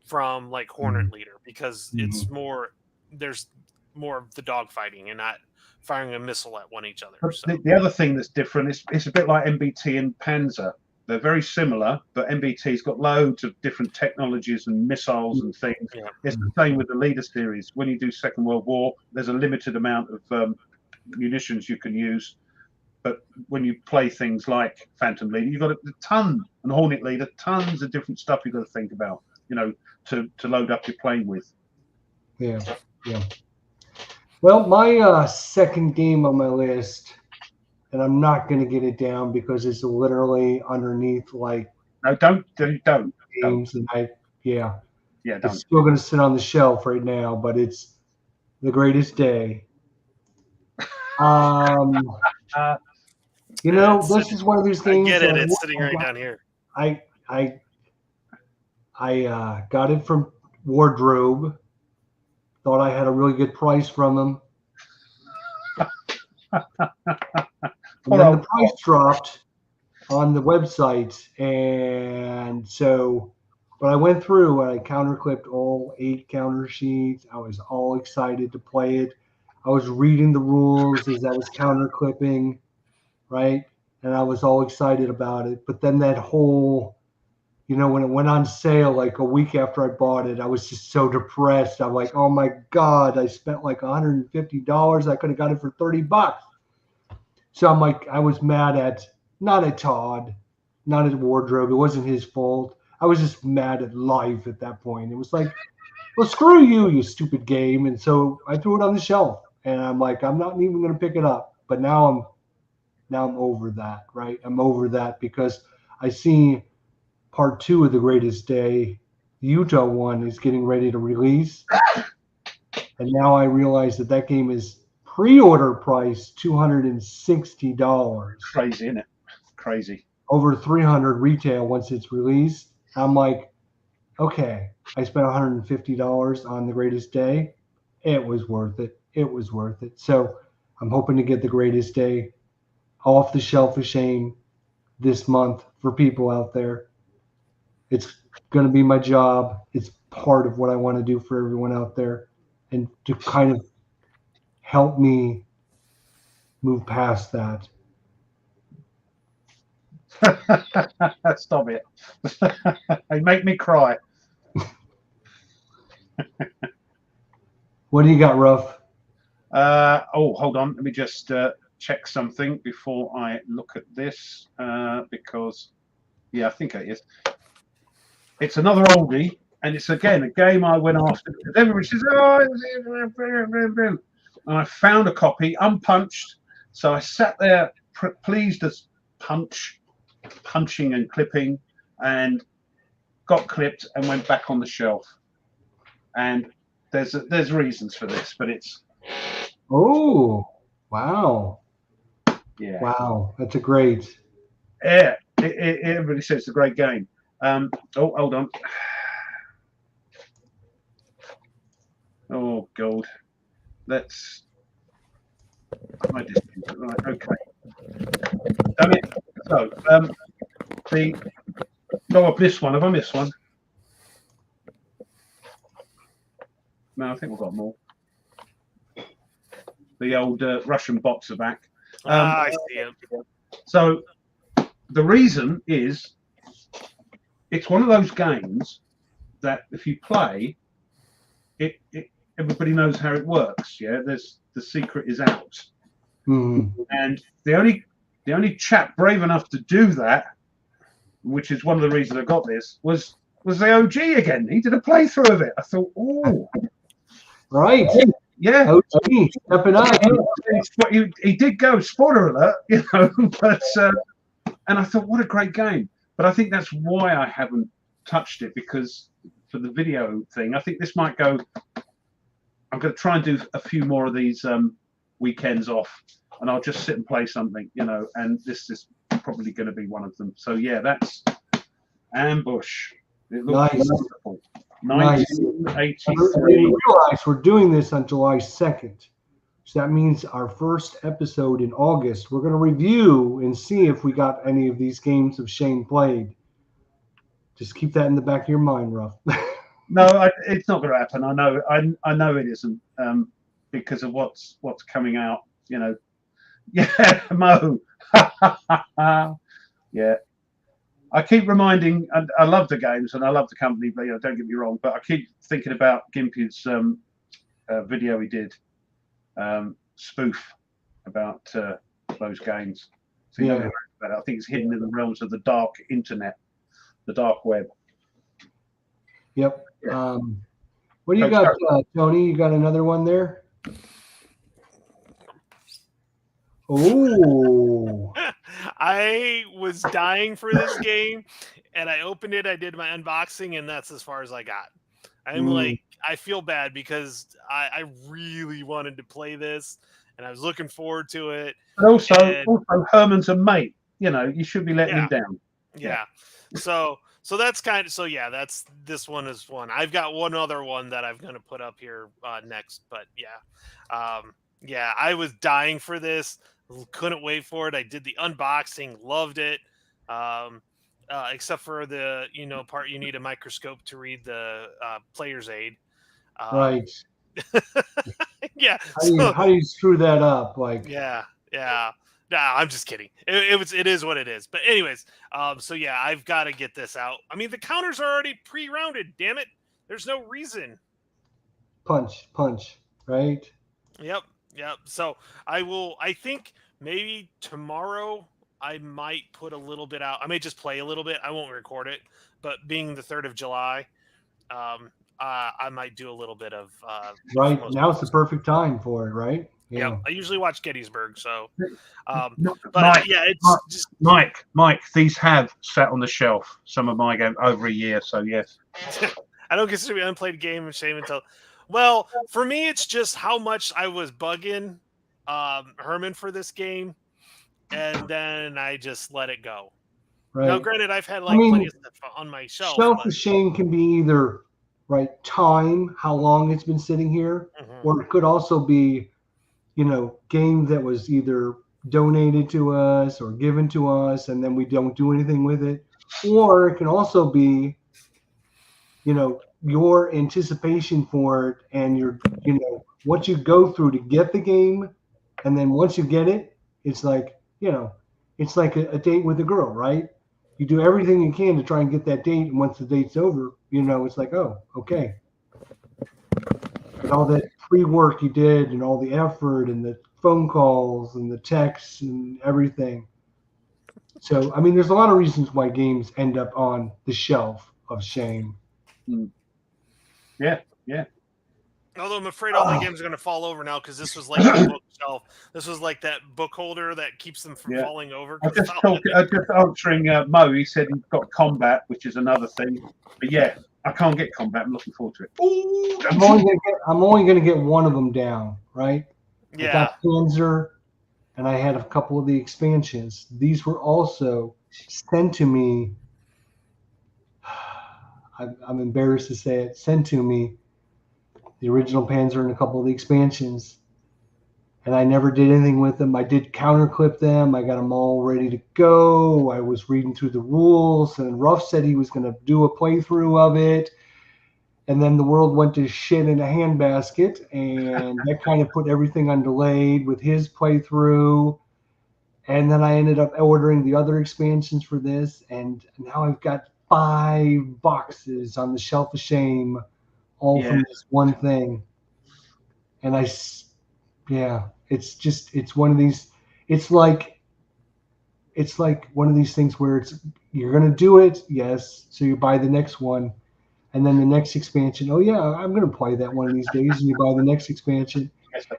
from like Hornet Leader because it's more. There's more of the dogfighting and not firing a missile at each other. So. The other thing that's different is it's a bit like MBT and Panzer. They're very similar, but MBT's got loads of different technologies and missiles and things. Yeah. It's the same with the Leader series. When you do Second World War, there's a limited amount of munitions you can use. But when you play things like Phantom Leader, you've got a ton, and Hornet Leader, tons of different stuff you've got to think about, to load up your plane with. Yeah. Well, my second game on my list, and I'm not going to get it down because it's literally underneath like. No, don't. Games, and Yeah, it's still going to sit on the shelf right now, but it's The Greatest Day. This is one of these games. I get it. It's sitting right down here. I got it from Wardrobe. Thought I had a really good price from them. And then the price dropped on the website. And so, but I went through and I counter clipped all 8 counter sheets. I was all excited to play it. I was reading the rules as I was counter clipping, right? And I was all excited about it. But then that whole, when it went on sale like a week after I bought it, I was just so depressed. I'm like, oh my God, I spent like $150. I could have got it for $30. So I'm like, I was mad not at Todd, not at Wardrobe. It wasn't his fault. I was just mad at life at that point. It was like, well, screw you, you stupid game. And so I threw it on the shelf. And I'm like, I'm not even going to pick it up. But now I'm over that, right? I'm over that because I see part 2 of The Greatest Day, the Utah one, is getting ready to release. And now I realize that game is pre-order price $260. Crazy, isn't it? Crazy. Over $300 retail once it's released. I'm like, okay, I spent $150 on The Greatest Day. It was worth it. So I'm hoping to get The Greatest Day off the shelf of shame this month for people out there. It's going to be my job. It's part of what I want to do for everyone out there and to kind of help me move past that. Stop it. They make me cry. What do you got, Ruff? Hold on. Let me just check something before I look at this because, I think it is. It's another oldie, and it's again a game I went after. Everybody says, and I found a copy unpunched, so I sat there pleased as punching and clipping, and got clipped and went back on the shelf. And there's reasons for this, but it's. Oh, wow. Yeah. Wow, that's a great. Yeah, everybody says it's a great game. Hold on. Oh God, let's. Right, okay. Damn it. So, I've missed one. Have I missed one? No, I think we've got more. The old Russian bots are back. I see it. So the reason is it's one of those games that if you play, it everybody knows how it works. Yeah, the secret is out, and the only chap brave enough to do that, which is one of the reasons I got this, was the OG again. He did a playthrough of it. I thought, oh, right. Yeah, stepping up. He did go. Spoiler alert, but and I thought, what a great game. But I think that's why I haven't touched it, because for the video thing, I think this might go. I'm going to try and do a few more of these weekends off, and I'll just sit and play something, and this is probably going to be one of them. So yeah, that's Ambush. It looks wonderful. 1983. We realize we're doing this on July 2nd. So that means our first episode in August, we're going to review and see if we got any of these games of Shane played. Just keep that in the back of your mind, Ruff. No, it's not going to happen. I know it isn't, because of what's coming out. Yeah, Mo. Yeah. I keep reminding, and I love the games and I love the company, but don't get me wrong. But I keep thinking about Gimpy's video he did, spoof about those games. So yeah, I think it's hidden in the realms of the dark internet, the dark web. Yep. What do you got, Tony? You got another one there? Oh. I was dying for this game, and I opened it. I did my unboxing, and that's as far as I got. I'm like, I feel bad because I really wanted to play this, and I was looking forward to it. But also Herman's a mate. You should be letting him down. Yeah. So that's that's this one is one. I've got one other one that I'm going to put up here next, but yeah, I was dying for this. Couldn't wait for it. I did the unboxing, loved it. Except for the part you need a microscope to read the player's aid. Right. Yeah. How do you screw that up? Like. Yeah. Nah, I'm just kidding. It is what it is. But anyways, so yeah, I've got to get this out. I mean, the counters are already pre-rounded. Damn it. There's no reason. Punch. Right. Yep. So I think maybe tomorrow I might put a little bit out. I may just play a little bit. I won't record it, but being the 3rd of July, I might do a little bit of right. Now's the perfect time for it, right? Yeah. I usually watch Gettysburg, so Mike, just Mike, these have sat on the shelf, some of my games, over a year, so yes. I don't consider it an unplayed game of shame until well, for me it's just how much I was bugging Herman for this game, and then I just let it go. Right. Now granted, I've had plenty of stuff on my shelf. Shelf of shame can be either time, how long it's been sitting here, or it could also be game that was either donated to us or given to us and then we don't do anything with it. Or it can also be, your anticipation for it and your, what you go through to get the game. And then once you get it, it's like, it's like a date with a girl, right? You do everything you can to try and get that date. And once the date's over, it's like, oh, okay. And all that pre-work you did and all the effort and the phone calls and the texts and everything. So, I mean, there's a lot of reasons why games end up on the shelf of shame. Yeah. Although I'm afraid all my games are going to fall over now because this was like the bookshelf. This was like that book holder that keeps them from falling over. I just answering Mo. He said he's got combat, which is another thing. But yeah, I can't get combat. I'm looking forward to it. Ooh, I'm only going to get one of them down, right? Yeah. I got Panzer, and I had a couple of the expansions. These were also sent to me. I'm embarrassed to say it. Sent to me. The original Panzer and a couple of the expansions. and I never did anything with them. I did counterclip them. I got them all ready to go. I was reading through the rules, and Ruff said he was going to do a playthrough of it. And then the world went to shit in a handbasket, and that kind of put everything on delayed with his playthrough. And then I ended up ordering the other expansions for this, and now I've got 5 boxes on the shelf of shame, all from this one thing. And it's one of these. It's like one of these things where you're gonna do it, yes. So you buy the next one, and then the next expansion. Oh yeah, I'm gonna play that one of these days, and you buy the next expansion.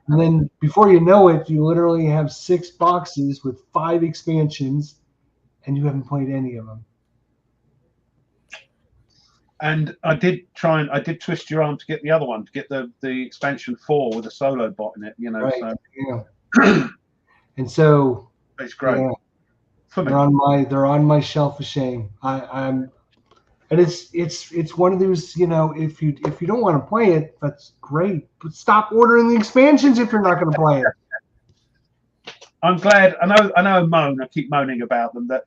And then before you know it, you literally have 6 boxes with 5 expansions, and you haven't played any of them. And I did twist your arm to get the other one, to get the expansion 4 with a solo bot in it, you know. Right. So. Yeah. And so it's great. Yeah, for me. They're on my shelf of shame. And it's one of those, you know, if you don't want to play it, that's great. But stop ordering the expansions if you're not going to play it. I'm glad. I keep moaning about them that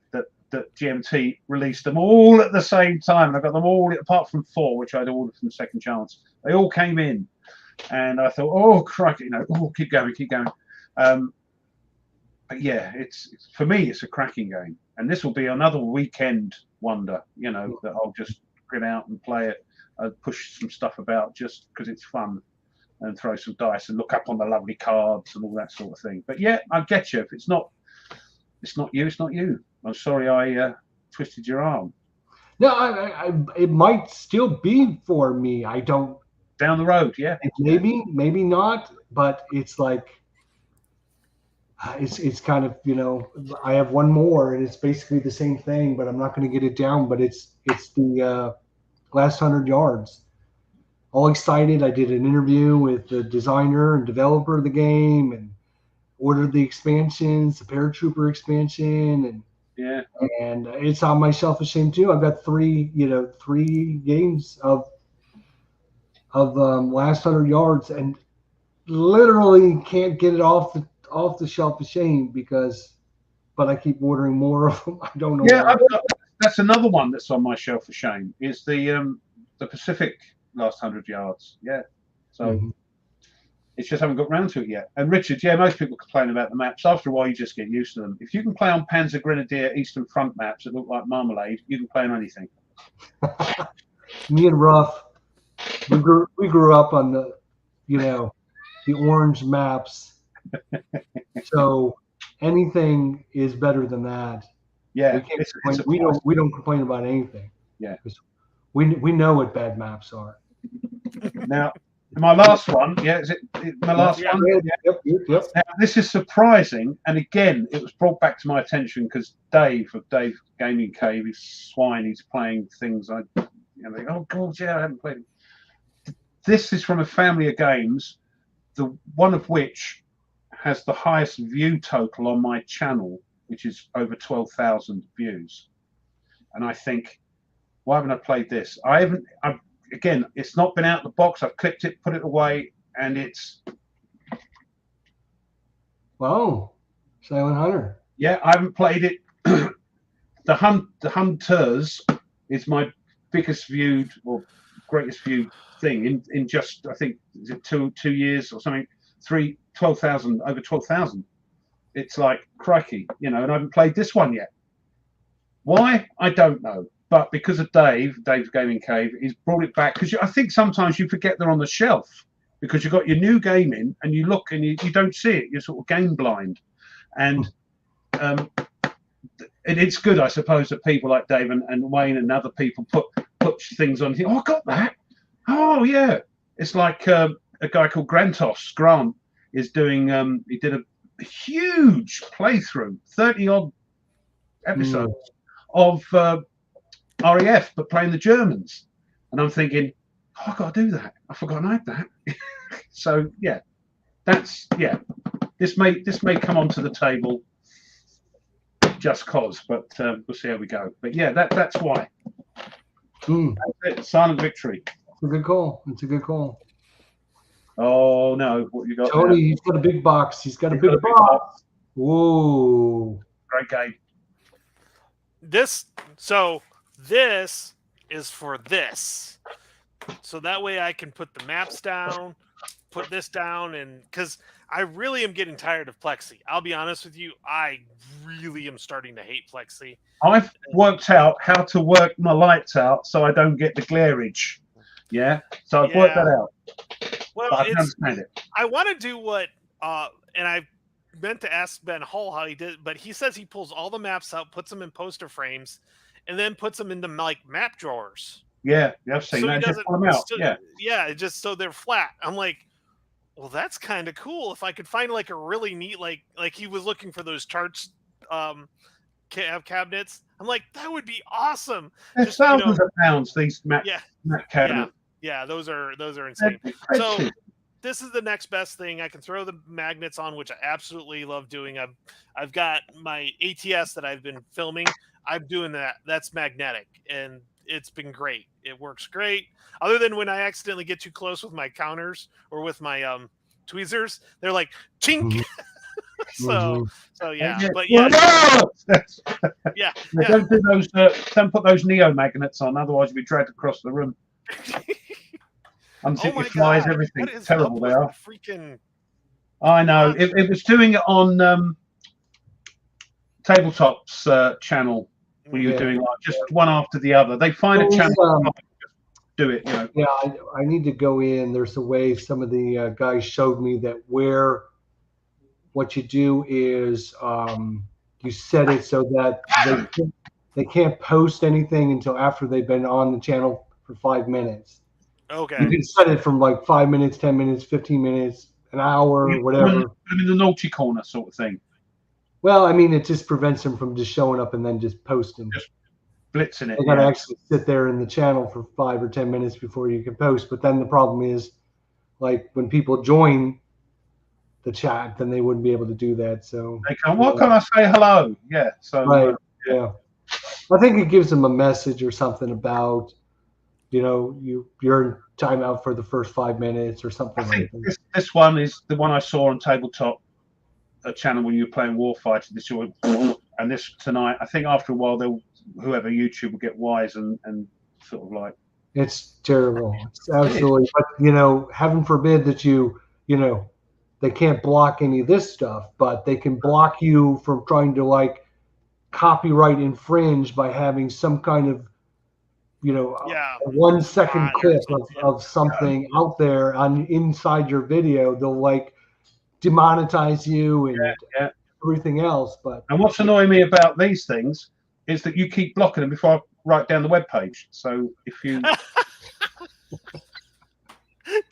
GMT released them all at the same time. I got them all apart from 4, which I'd ordered from Second Chance. They all came in, and I thought, oh crikey, you know, keep going. But yeah, it's for me, it's a cracking game, and this will be another weekend wonder. You know, that I'll just get out and play it, push some stuff about just because it's fun, and throw some dice and look up on the lovely cards and all that sort of thing. But yeah, I get you. If it's not you. It's not you. I'm sorry I twisted your arm. No, it might still be for me. I don't. Down the road, yeah. Maybe not, but it's like it's kind of, you know, I have one more and it's basically the same thing, but I'm not going to get it down. But it's the last 100 yards. All excited. I did an interview with the designer and developer of the game and ordered the expansions, the Paratrooper expansion, and it's on my shelf of shame too. I've got 3 games of last 100 yards, and literally can't get it off the shelf of shame but I keep ordering more of them. I don't know. Yeah, that's another one that's on my shelf of shame. Is the Pacific last 100 yards. Yeah, so. It's just haven't got round to it yet. And Richard, yeah, most people complain about the maps. After a while, you just get used to them. If you can play on Panzer Grenadier Eastern Front maps that look like marmalade, you can play on anything. Me and Ruff, we grew up on the orange maps. So anything is better than that. Yeah, we don't complain about anything. Yeah, we know what bad maps are. Now. My last one, is it my last one? Yep. Now, this is surprising, and again, it was brought back to my attention because Dave of Dave Gaming Cave, he's swine. He's playing things. Oh god, yeah, I haven't played it. This is from a family of games, the one of which has the highest view total on my channel, which is over 12,000 views. And I think, why haven't I played this? Again, it's not been out of the box. I've clipped it, put it away, and it's. Wow, Silent Hunter. Yeah, I haven't played it. The Hunters is my biggest viewed or greatest viewed thing in just, I think, is it two years or something? 12,000, over 12,000. It's like crikey, you know, and I haven't played this one yet. Why? I don't know. But because of Dave's Gaming Cave, he's brought it back because I think sometimes you forget they're on the shelf because you've got your new game in and you look and you don't see it. You're sort of game blind, and it's good, I suppose, that people like Dave and Wayne and other people put things on. Oh, I got that. Oh yeah, it's like a guy called Grant is doing. He did a huge playthrough, 30-odd episodes of. RAF, but playing the Germans, and I'm thinking, oh, I got to do that. I forgot I had that. So yeah, This may come onto the table just cause, but we'll see how we go. But yeah, that's why. That's it. Silent victory. It's a good call. It's a good call. Oh no, what you got? Tony, there? he's got a big box. He's got a big got a big box. Whoa. Great game. This is for this. So that way I can put the maps down, put this down, and because I really am getting tired of Plexi. I'll be honest with you, I really am starting to hate Plexi. I've worked out how to work my lights out so I don't get the glareage. Yeah, so I've worked that out. Well, but I can understand it. I want to do what, and I meant to ask Ben Hull how he did, but he says he pulls all the maps out, puts them in poster frames, and then puts them into like map drawers. Yeah, I've seen so that. Just pull them out. Yeah, just so they're flat. I'm like, well, that's kind of cool. If I could find like a really neat, like he was looking for those charts, cabinets. I'm like, that would be awesome. They're thousands of pounds. These map cabinets. Yeah, those are insane. So this is the next best thing. I can throw the magnets on, which I absolutely love doing. I've got my ATS that I've been filming. I'm doing that. That's magnetic, and it's been great. It works great. Other than when I accidentally get too close with my counters or with my tweezers, they're like chink. So yeah, but yeah, yeah. Don't do those. Don't put those Neo magnets on, otherwise you'll be dragged across the room. Unzip your flies, everything. Terrible they are. Freaking. I know. It was doing it on Tabletop's channel. When you were doing like just one after the other, they find a channel. Do it. You know. Yeah, I need to go in. There's a way. Some of the guys showed me that where. What you do is you set it so that they can't post anything until after they've been on the channel for 5 minutes. Okay. You can set it from like 5 minutes, 10 minutes, 15 minutes, an hour, whatever. I'm in the naughty corner sort of thing. Well, I mean, it just prevents them from just showing up and then just posting. Just blitzing it. They got to actually sit there in the channel for 5 or 10 minutes before you can post. But then the problem is, like, when people join the chat, then they wouldn't be able to do that. So they can. What can I say? Hello. Yeah. So right. Yeah. I think it gives them a message or something about, you're in timeout for the first 5 minutes or something. I think this one is the one I saw on Tabletop, a channel when you were playing Warfighter. This one, and this tonight. I think after a while, whoever YouTube will get wise and sort of like. It's terrible. It's absolutely. But heaven forbid that they can't block any of this stuff, but they can block you from trying to like copyright infringe by having some kind of, a 1 second clip of something out there inside your video. They'll like demonetize you and everything else. And what's annoying me about these things is that you keep blocking them before I write down the webpage. So if you don't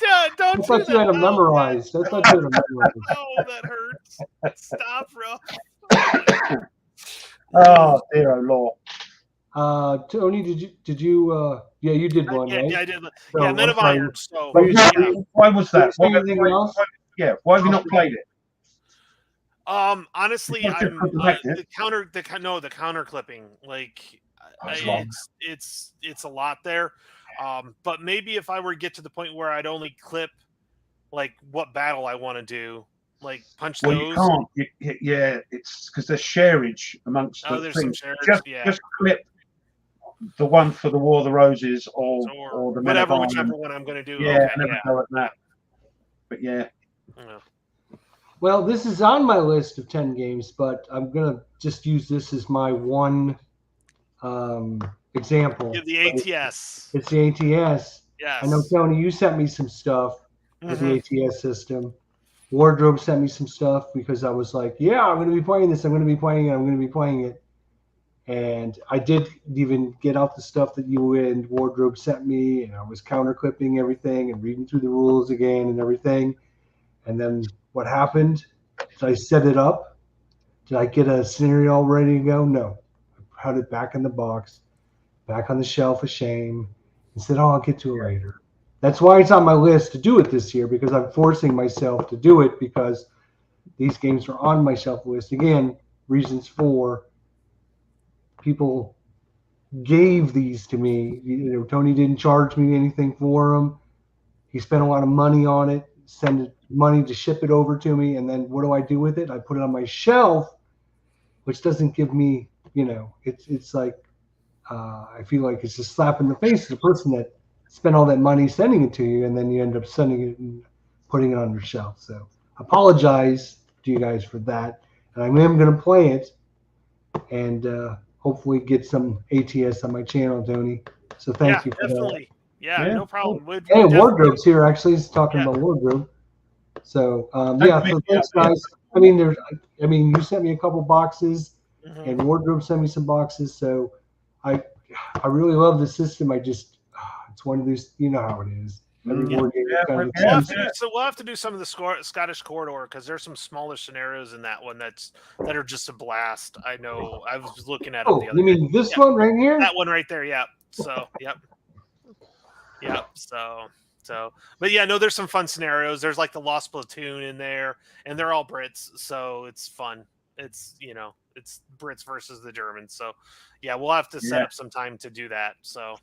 I thought you had them memorized. I thought you had them memorized. Oh, that hurts. Stop, bro. Oh dear, oh Lord. Tony, did you? Yeah, you did one, right? Yeah, I did. So, Men of Iron. So why was that? Anything else? Yeah, why have you not played it? Honestly, I'm the counter clipping. Like, it's a lot there. But maybe if I were to get to the point where I'd only clip like what battle I want to do, like punch those. Well, you can't. It's because there's shareage amongst the there's things. some shareage. Just clip the one for the War of the Roses or the whichever one I'm going to do. Yeah, never go at that. But yeah. Well, this is on my list of 10 games, but I'm going to just use this as my one example. The ATS. It's the ATS. Yes. I know, Tony, you sent me some stuff with the ATS system. Wardrobe sent me some stuff because I was like, yeah, I'm going to be playing this. I'm going to be playing it. And I did even get out the stuff that you and Wardrobe sent me, and I was counter clipping everything and reading through the rules again and everything. And then what happened? Did I set it up? Did I get a scenario all ready to go? No. I put it back in the box, back on the shelf of shame, and said, I'll get to it later. That's why it's on my list to do it this year, because I'm forcing myself to do it because these games are on my shelf list. Again, reasons for people gave these to me. Tony didn't charge me anything for them. He spent a lot of money on it. send money to ship it over to me, and then what do I do with it? I put it on my shelf, which doesn't give me, it's like I feel like it's just slap in the face of the person that spent all that money sending it to you, and then you end up sending it and putting it on your shelf. So I apologize to you guys for that, and I am going to play it and hopefully get some ATS on my channel, Tony. So thank you for definitely. that. Yeah, no problem. And Wardrobe's here, actually. He's talking about Wardrobe. So, so thanks, guys. I mean, you sent me a couple boxes, and Wardrobe sent me some boxes. So I really love the system. It's one of these, you know how it is. Every board game is kind of so we'll have to do some of the Scottish Corridor because there's some smaller scenarios in that one that are just a blast. I know. I was looking at them the other day. You mean this one right here? That one right there, yeah. So, yep. So, but yeah, no, there's some fun scenarios. There's like the Lost Platoon in there, and they're all Brits, so it's fun. It's it's Brits versus the Germans. So, yeah, we'll have to set up some time to do that. So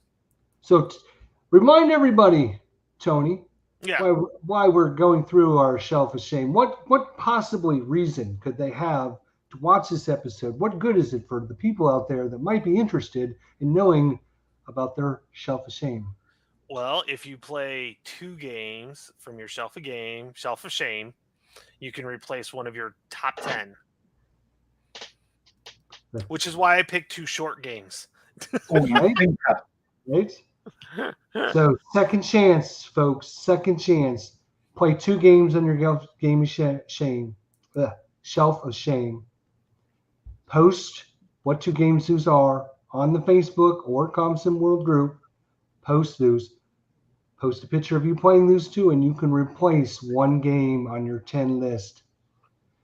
remind everybody, Tony, yeah, why we're going through our Shelf of Shame. What possibly reason could they have to watch this episode? What good is it for the people out there that might be interested in knowing about their Shelf of Shame? Well, if you play 2 games from your Shelf of Shame, you can replace one of your top 10. Which is why I picked 2 short games. Right? So second chance, folks. Second chance. Play 2 games on your Shelf of Shame. Post what 2 games those are on the Facebook or Comsim World group. Post those. Post a picture of you playing those 2, and you can replace 1 game on your 10 list.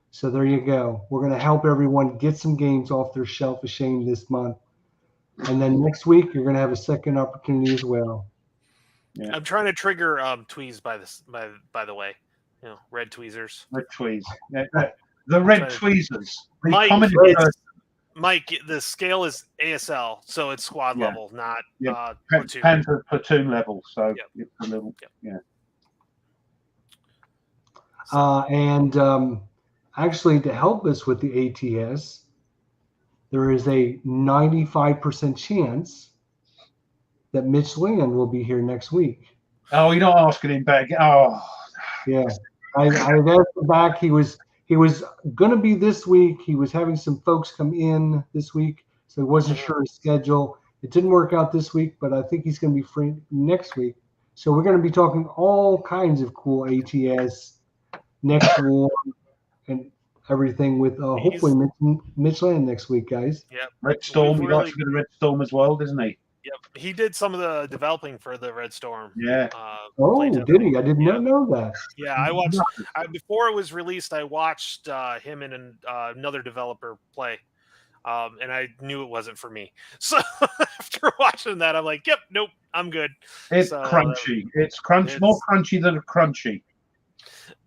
So there you go. We're going to help everyone get some games off their Shelf of Shame this month. And then next week, you're going to have a second opportunity as well. Yeah. I'm trying to trigger tweezers by the way. Red tweezers. Red tweezers. The red tweezers. Mike, the scale is ASL, so it's squad level, not platoon. Platoon level, so it's a little, actually, to help us with the ATS, there is a 95% chance that Mitch Land will be here next week. Oh, you're not asking him back. Oh, yeah. I've asked him back. He was going to be this week. He was having some folks come in this week, so he wasn't sure his schedule. It didn't work out this week, but I think he's going to be free next week. So we're going to be talking all kinds of cool ATS, next war, and everything with hopefully Mitch Land next week, guys. Yep. Red Storm. He likes to get a Red Storm as well, doesn't he? Yep. He did some of the developing for the Red Storm. Yeah. Did he? I did not know that. Yeah, I watched before it was released. I watched him and another developer play, and I knew it wasn't for me. So after watching that, I'm like, "Yep, nope, I'm good." It's crunchy. It's more crunchy than a crunchy.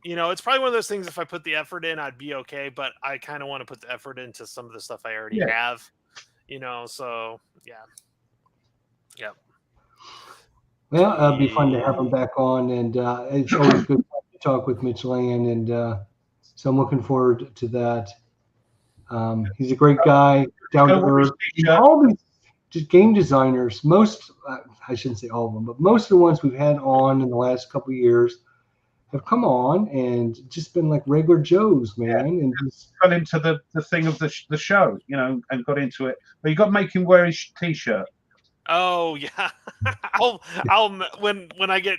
It's probably one of those things. If I put the effort in, I'd be okay. But I kind of want to put the effort into some of the stuff I already have. So yeah. Yep. Well, it'd be fun to have him back on, and it's always good to talk with Mitch Land, and so I'm looking forward to that. He's a great guy, down to earth. All these just game designers, I shouldn't say all of them, but most of the ones we've had on in the last couple of years have come on and just been like regular Joes, man. And just got into the thing of the show, and got into it. But you got to make him wear his T-shirt. Oh yeah, I'll when I get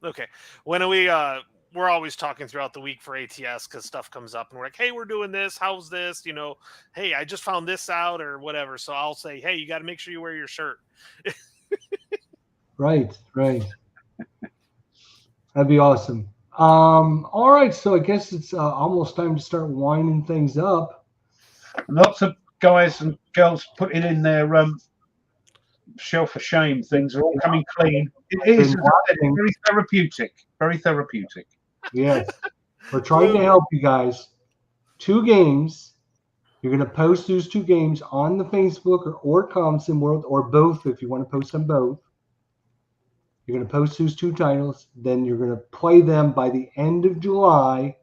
okay, when we're always talking throughout the week for ATS because stuff comes up and we're like, hey, we're doing this, how's this, hey, I just found this out or whatever, so I'll say, hey, you got to make sure you wear your shirt. right that'd be awesome. All right, so I guess it's almost time to start winding things up. Lots of guys and girls putting in their Shelf of Shame things are all coming clean. It is very therapeutic. Very therapeutic. Yes. We're trying to help you guys. 2 games. You're going to post those 2 games on the Facebook or Comsim World, or both if you want to post them both. You're going to post those 2 titles. Then you're going to play them by the end of July.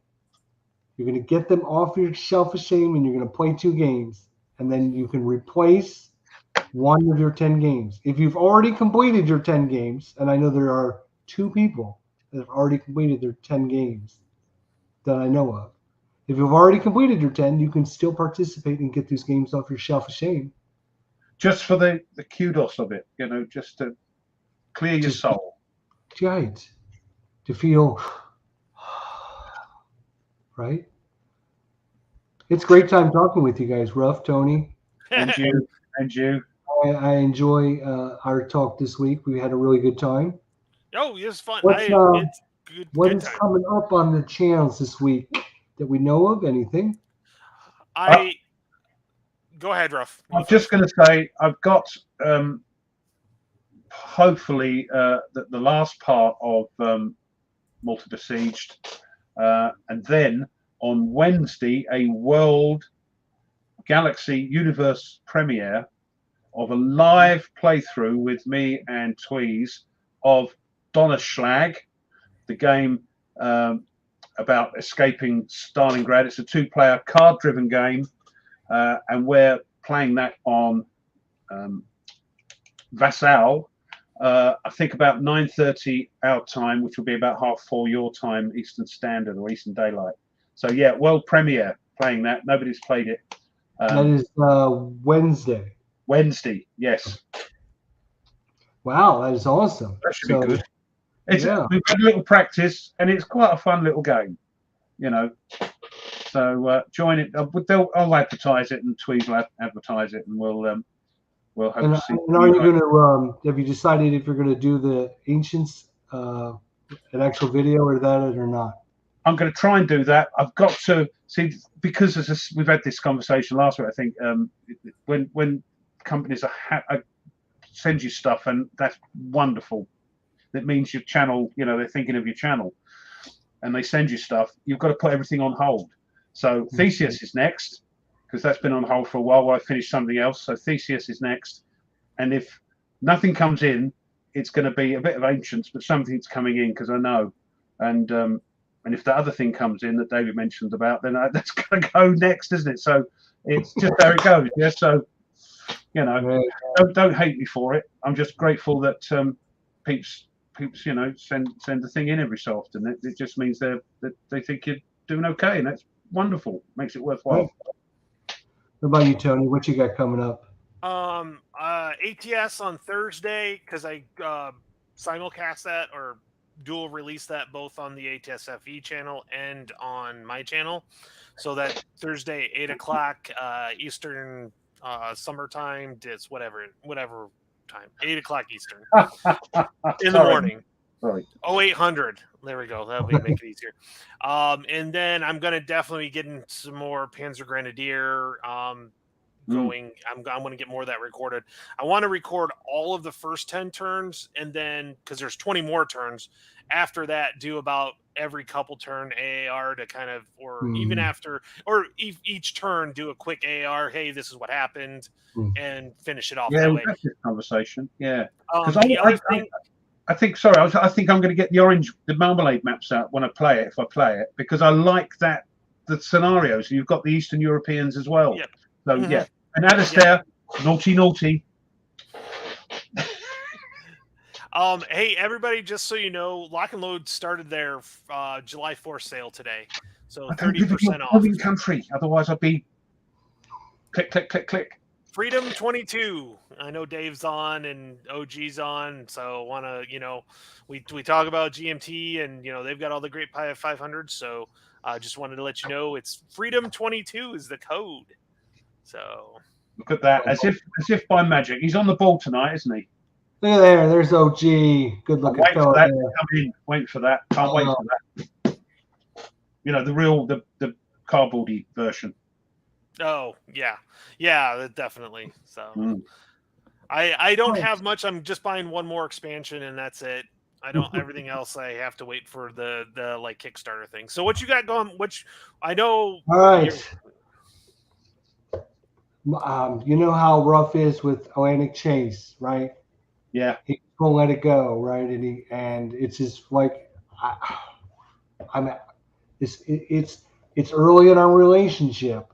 You're going to get them off your shelf of shame, and you're going to play 2 games. And then you can replace one of your 10 games. If you've already completed your 10 games, and I know there are 2 people that have already completed their 10 games that I know of. If you've already completed your 10, you can still participate and get these games off your shelf of shame. Just for the kudos of it, just to clear your soul. Right. To feel, right? It's great time talking with you guys, Ruff, Tony. And you. I enjoy our talk this week. We had a really good time. Oh, it was fun. What's Good is coming up on the channels this week that we know of? Anything? Go ahead, Ruff. I'm just going to say I've got hopefully the last part of Malta Besieged, and then on Wednesday a World Galaxy Universe premiere of a live playthrough with me and Tweez of Donnerschlag, the game about escaping Stalingrad. It's a 2-player card-driven game, and we're playing that on Vassal. I think about 9:30 our time, which will be about 4:30 your time, Eastern Standard or Eastern Daylight. So yeah, world premiere playing that. Nobody's played it. That is Wednesday. Wednesday, yes. Wow, that is awesome. That should be good. We've got a little practice, and it's quite a fun little game, So join it. I'll advertise it, and Tweez will advertise it, and we'll hope to see. And are you going to? Have you decided if you're going to do the Ancients, an actual video, or or not? I'm going to try and do that. I've got to see, because we've had this conversation last week. I think when companies send you stuff, and that's wonderful. That means your channel, they're thinking of your channel, and they send you stuff. You've got to put everything on hold. So Theseus is next, because that's been on hold for a while I finished something else. So Theseus is next, and if nothing comes in, it's going to be a bit of Ancients, but something's coming in, because I know, and if the other thing comes in that David mentioned about, then that's going to go next, isn't it? So it's just how it goes. Yeah. So don't hate me for it. I'm just grateful that peeps send the thing in every so often. It just means that they think you're doing okay, and that's wonderful. Makes it worthwhile. What about you, Tony? What you got coming up? ATS on Thursday, because I simulcast that or dual release that both on the ATS FE channel and on my channel. So that Thursday, 8:00 Eastern summertime, it's whatever time, 8:00 Eastern in the morning. Sorry. 0800. There we go. That'll make it easier. And then I'm gonna definitely be getting some more Panzer Grenadier going. I'm going to get more of that recorded. I want to record all of the first 10 turns, and then because there's 20 more turns after that, do about every couple turn AAR to kind of, or even after, or each turn do a quick AAR. Hey, this is what happened, and finish it off. Yeah, that we've way. had this conversation. Yeah, because I think I'm going to get the Marmalade maps out when I play it, if I play it, because I like the scenarios. You've got the Eastern Europeans as well. Yep. So yeah, and Alistair, naughty. Hey everybody, just so you know, Lock and Load started their July 4th sale today, so 30% off. In country, otherwise I'd be click. Freedom 22. I know Dave's on and OG's on, so we talk about GMT, and they've got all the great P500s. So just wanted to let you know it's Freedom 22 is the code. So look at that, as if by magic, he's on the ball tonight, isn't he? Look at there. There's OG. Good looking fellow. Wait for that. Can't wait for that. The cardboardy version. Oh yeah, definitely. So I don't have much. I'm just buying one more expansion, and that's it. I don't. Everything else I have to wait for the like Kickstarter thing. So what you got going? Which I know. All right. You know how rough is with Atlantic Chase, right? Yeah. He won't let it go, right? And it's just like I'm it's early in our relationship,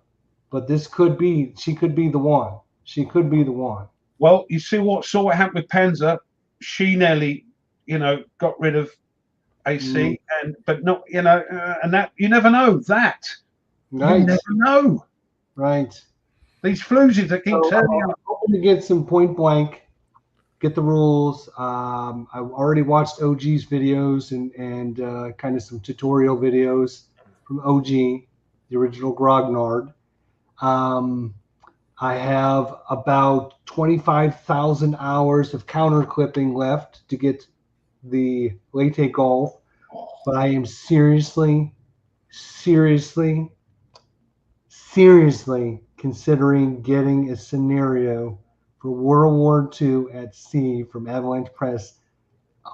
but she could be the one. She could be the one. Well, you see what happened with Panzer. She nearly, got rid of AC, but not, and that you never know that. Right. You never know. Right. These floozies that keep turning I'm up. hoping to get some Point Blank, get the rules. I've already watched OG's videos and kind of some tutorial videos from OG, the original Grognard. I have about 25,000 hours of counter clipping left to get the Leyte Golf, but I am seriously considering getting a scenario for World War II at sea from Avalanche Press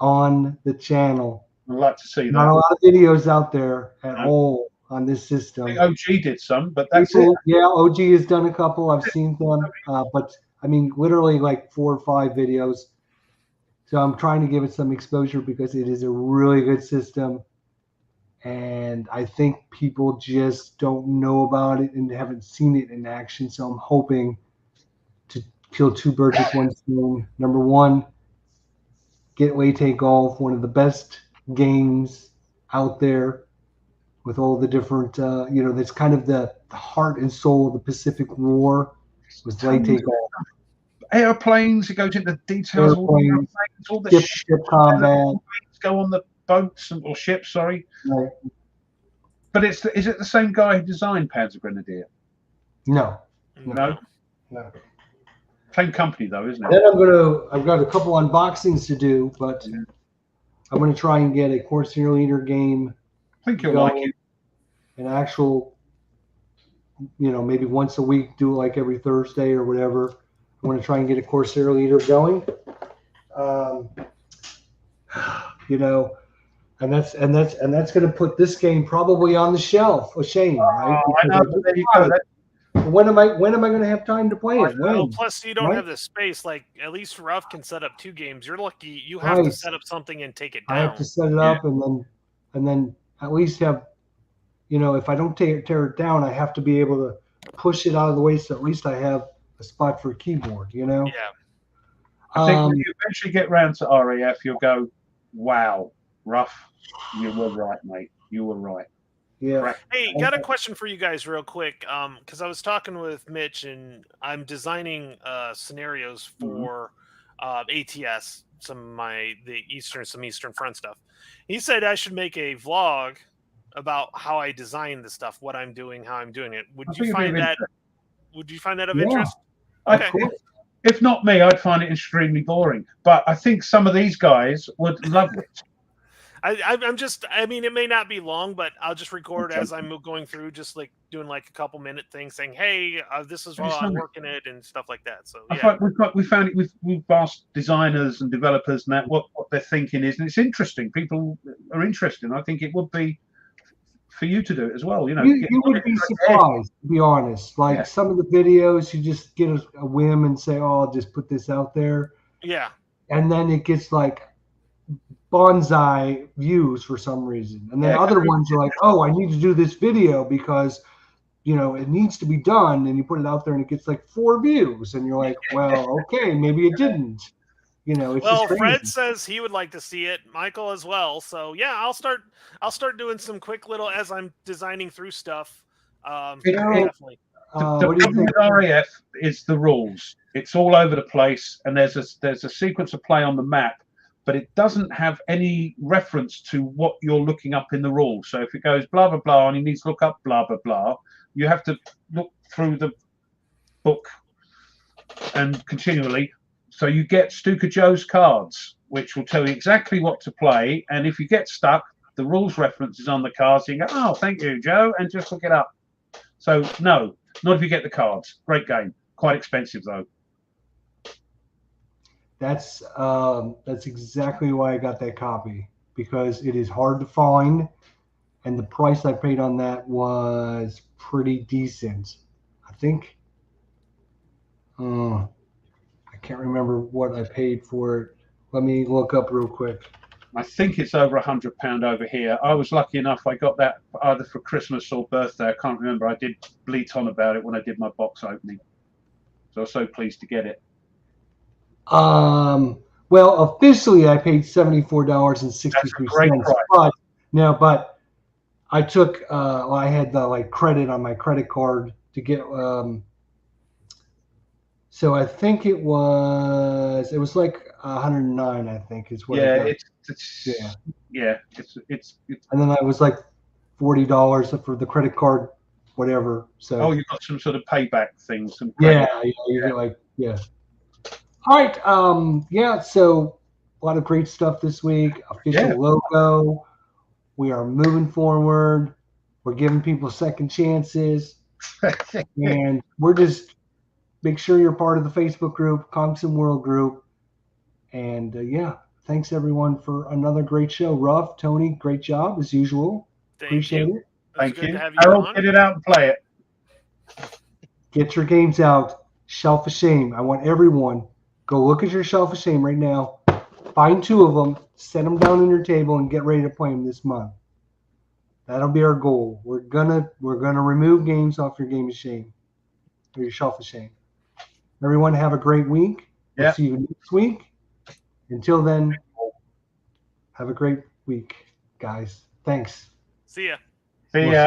on the channel. I'd like to see that. Not a lot of videos out there at all on this system. I think OG did some, but that's it. Yeah, OG has done a couple. I've seen them, but I mean, literally like 4 or 5 videos. So I'm trying to give it some exposure because it is a really good system. And I think people just don't know about it and haven't seen it in action. So I'm hoping to kill 2 birds with one stone. Number one, get Leyte Golf, one of the best games out there with all the different, that's kind of the heart and soul of the Pacific War was Leyte Golf. Airplanes, it goes into details. Airplanes, all the ship combat. Go on the boats or ships, sorry. Right. But is it the same guy who designed Panzer Grenadier? No. Same company though, isn't it? Then I've got a couple unboxings to do, but I'm gonna try and get a Corsair Leader game. I think you'll like it. An actual, maybe once a week, do it like every Thursday or whatever. I want to try and get a Corsair Leader going. And that's going to put this game probably on the shelf. A shame, right? I know, but there you go. When am I going to have time to play it? Well, plus you don't have the space. Like at least Ruff can set up 2 games. You're lucky. You have to set up something and take it down. I have to set it up and then at least have, if I don't tear it down, I have to be able to push it out of the way so at least I have a spot for a keyboard. Yeah. I think when you eventually get round to RAF, you'll go, wow, Ruff, you were right, mate. You were right. Yeah. Hey, got a question for you guys real quick. Because I was talking with Mitch and I'm designing scenarios for ATS, some Eastern Front stuff. He said I should make a vlog about how I design the stuff, what I'm doing, how I'm doing it. Would you find that of interest? Okay. If not me, I'd find it extremely boring. But I think some of these guys would love it. I mean, it may not be long, but I'll just record as I'm going through, just like doing like a couple minute things saying, hey, this is while I'm working it and stuff like that. So yeah. We found it. We've asked designers and developers and that what their thinking is, and it's interesting. People are interested. I think it would be for you to do it as well. You would be surprised, to be honest. Like some of the videos, you just get a whim and say, oh, I'll just put this out there. Yeah. And then it gets like bonsai views for some reason. And then other ones are like, oh, I need to do this video because, it needs to be done. And you put it out there and it gets like 4 views. And you're like, well, okay, maybe it didn't. It's well, Fred says he would like to see it, Michael as well. So yeah, I'll start doing some quick little as I'm designing through stuff. Definitely. The problem with RAF is the rules. It's all over the place, and there's a sequence of play on the map, but it doesn't have any reference to what you're looking up in the rules. So if it goes blah blah blah, and he needs to look up blah blah blah, you have to look through the book and continually. So you get Stuka Joe's cards, which will tell you exactly what to play. And if you get stuck, the rules reference is on the cards. So you go, oh, thank you, Joe, and just look it up. So no, not if you get the cards. Great game. Quite expensive, though. That's exactly why I got that copy, because it is hard to find. And the price I paid on that was pretty decent. I think... can't remember what I paid for it. Let me look up real quick. I think it's over £100 over here. I was lucky enough. I got that either for Christmas or birthday. I can't remember. I did bleat on about it when I did my box opening. So I was so pleased to get it. Well, officially I paid $74.63. But I took I had the credit on my credit card to get so I think it was like 109. I think is what. Yeah, I got. It's and then I was like $40 for the credit card, whatever. So you got some sort of payback thing, some you get All right, so a lot of great stuff this week. Official logo. We are moving forward. We're giving people second chances, and we're just make sure you're part of the Facebook group, Conxon World group, and thanks everyone for another great show. Ruff, Tony, great job as usual. Appreciate it. Thank you. Harold, get it out and play it. Get your games out. Shelf of Shame. I want everyone go look at your Shelf of Shame right now. Find 2 of them, set them down on your table, and get ready to play them this month. That'll be our goal. We're gonna remove games off your Game of Shame or your Shelf of Shame. Everyone have a great week. We'll see you next week. Until then, have a great week, guys. Thanks. See ya. See ya.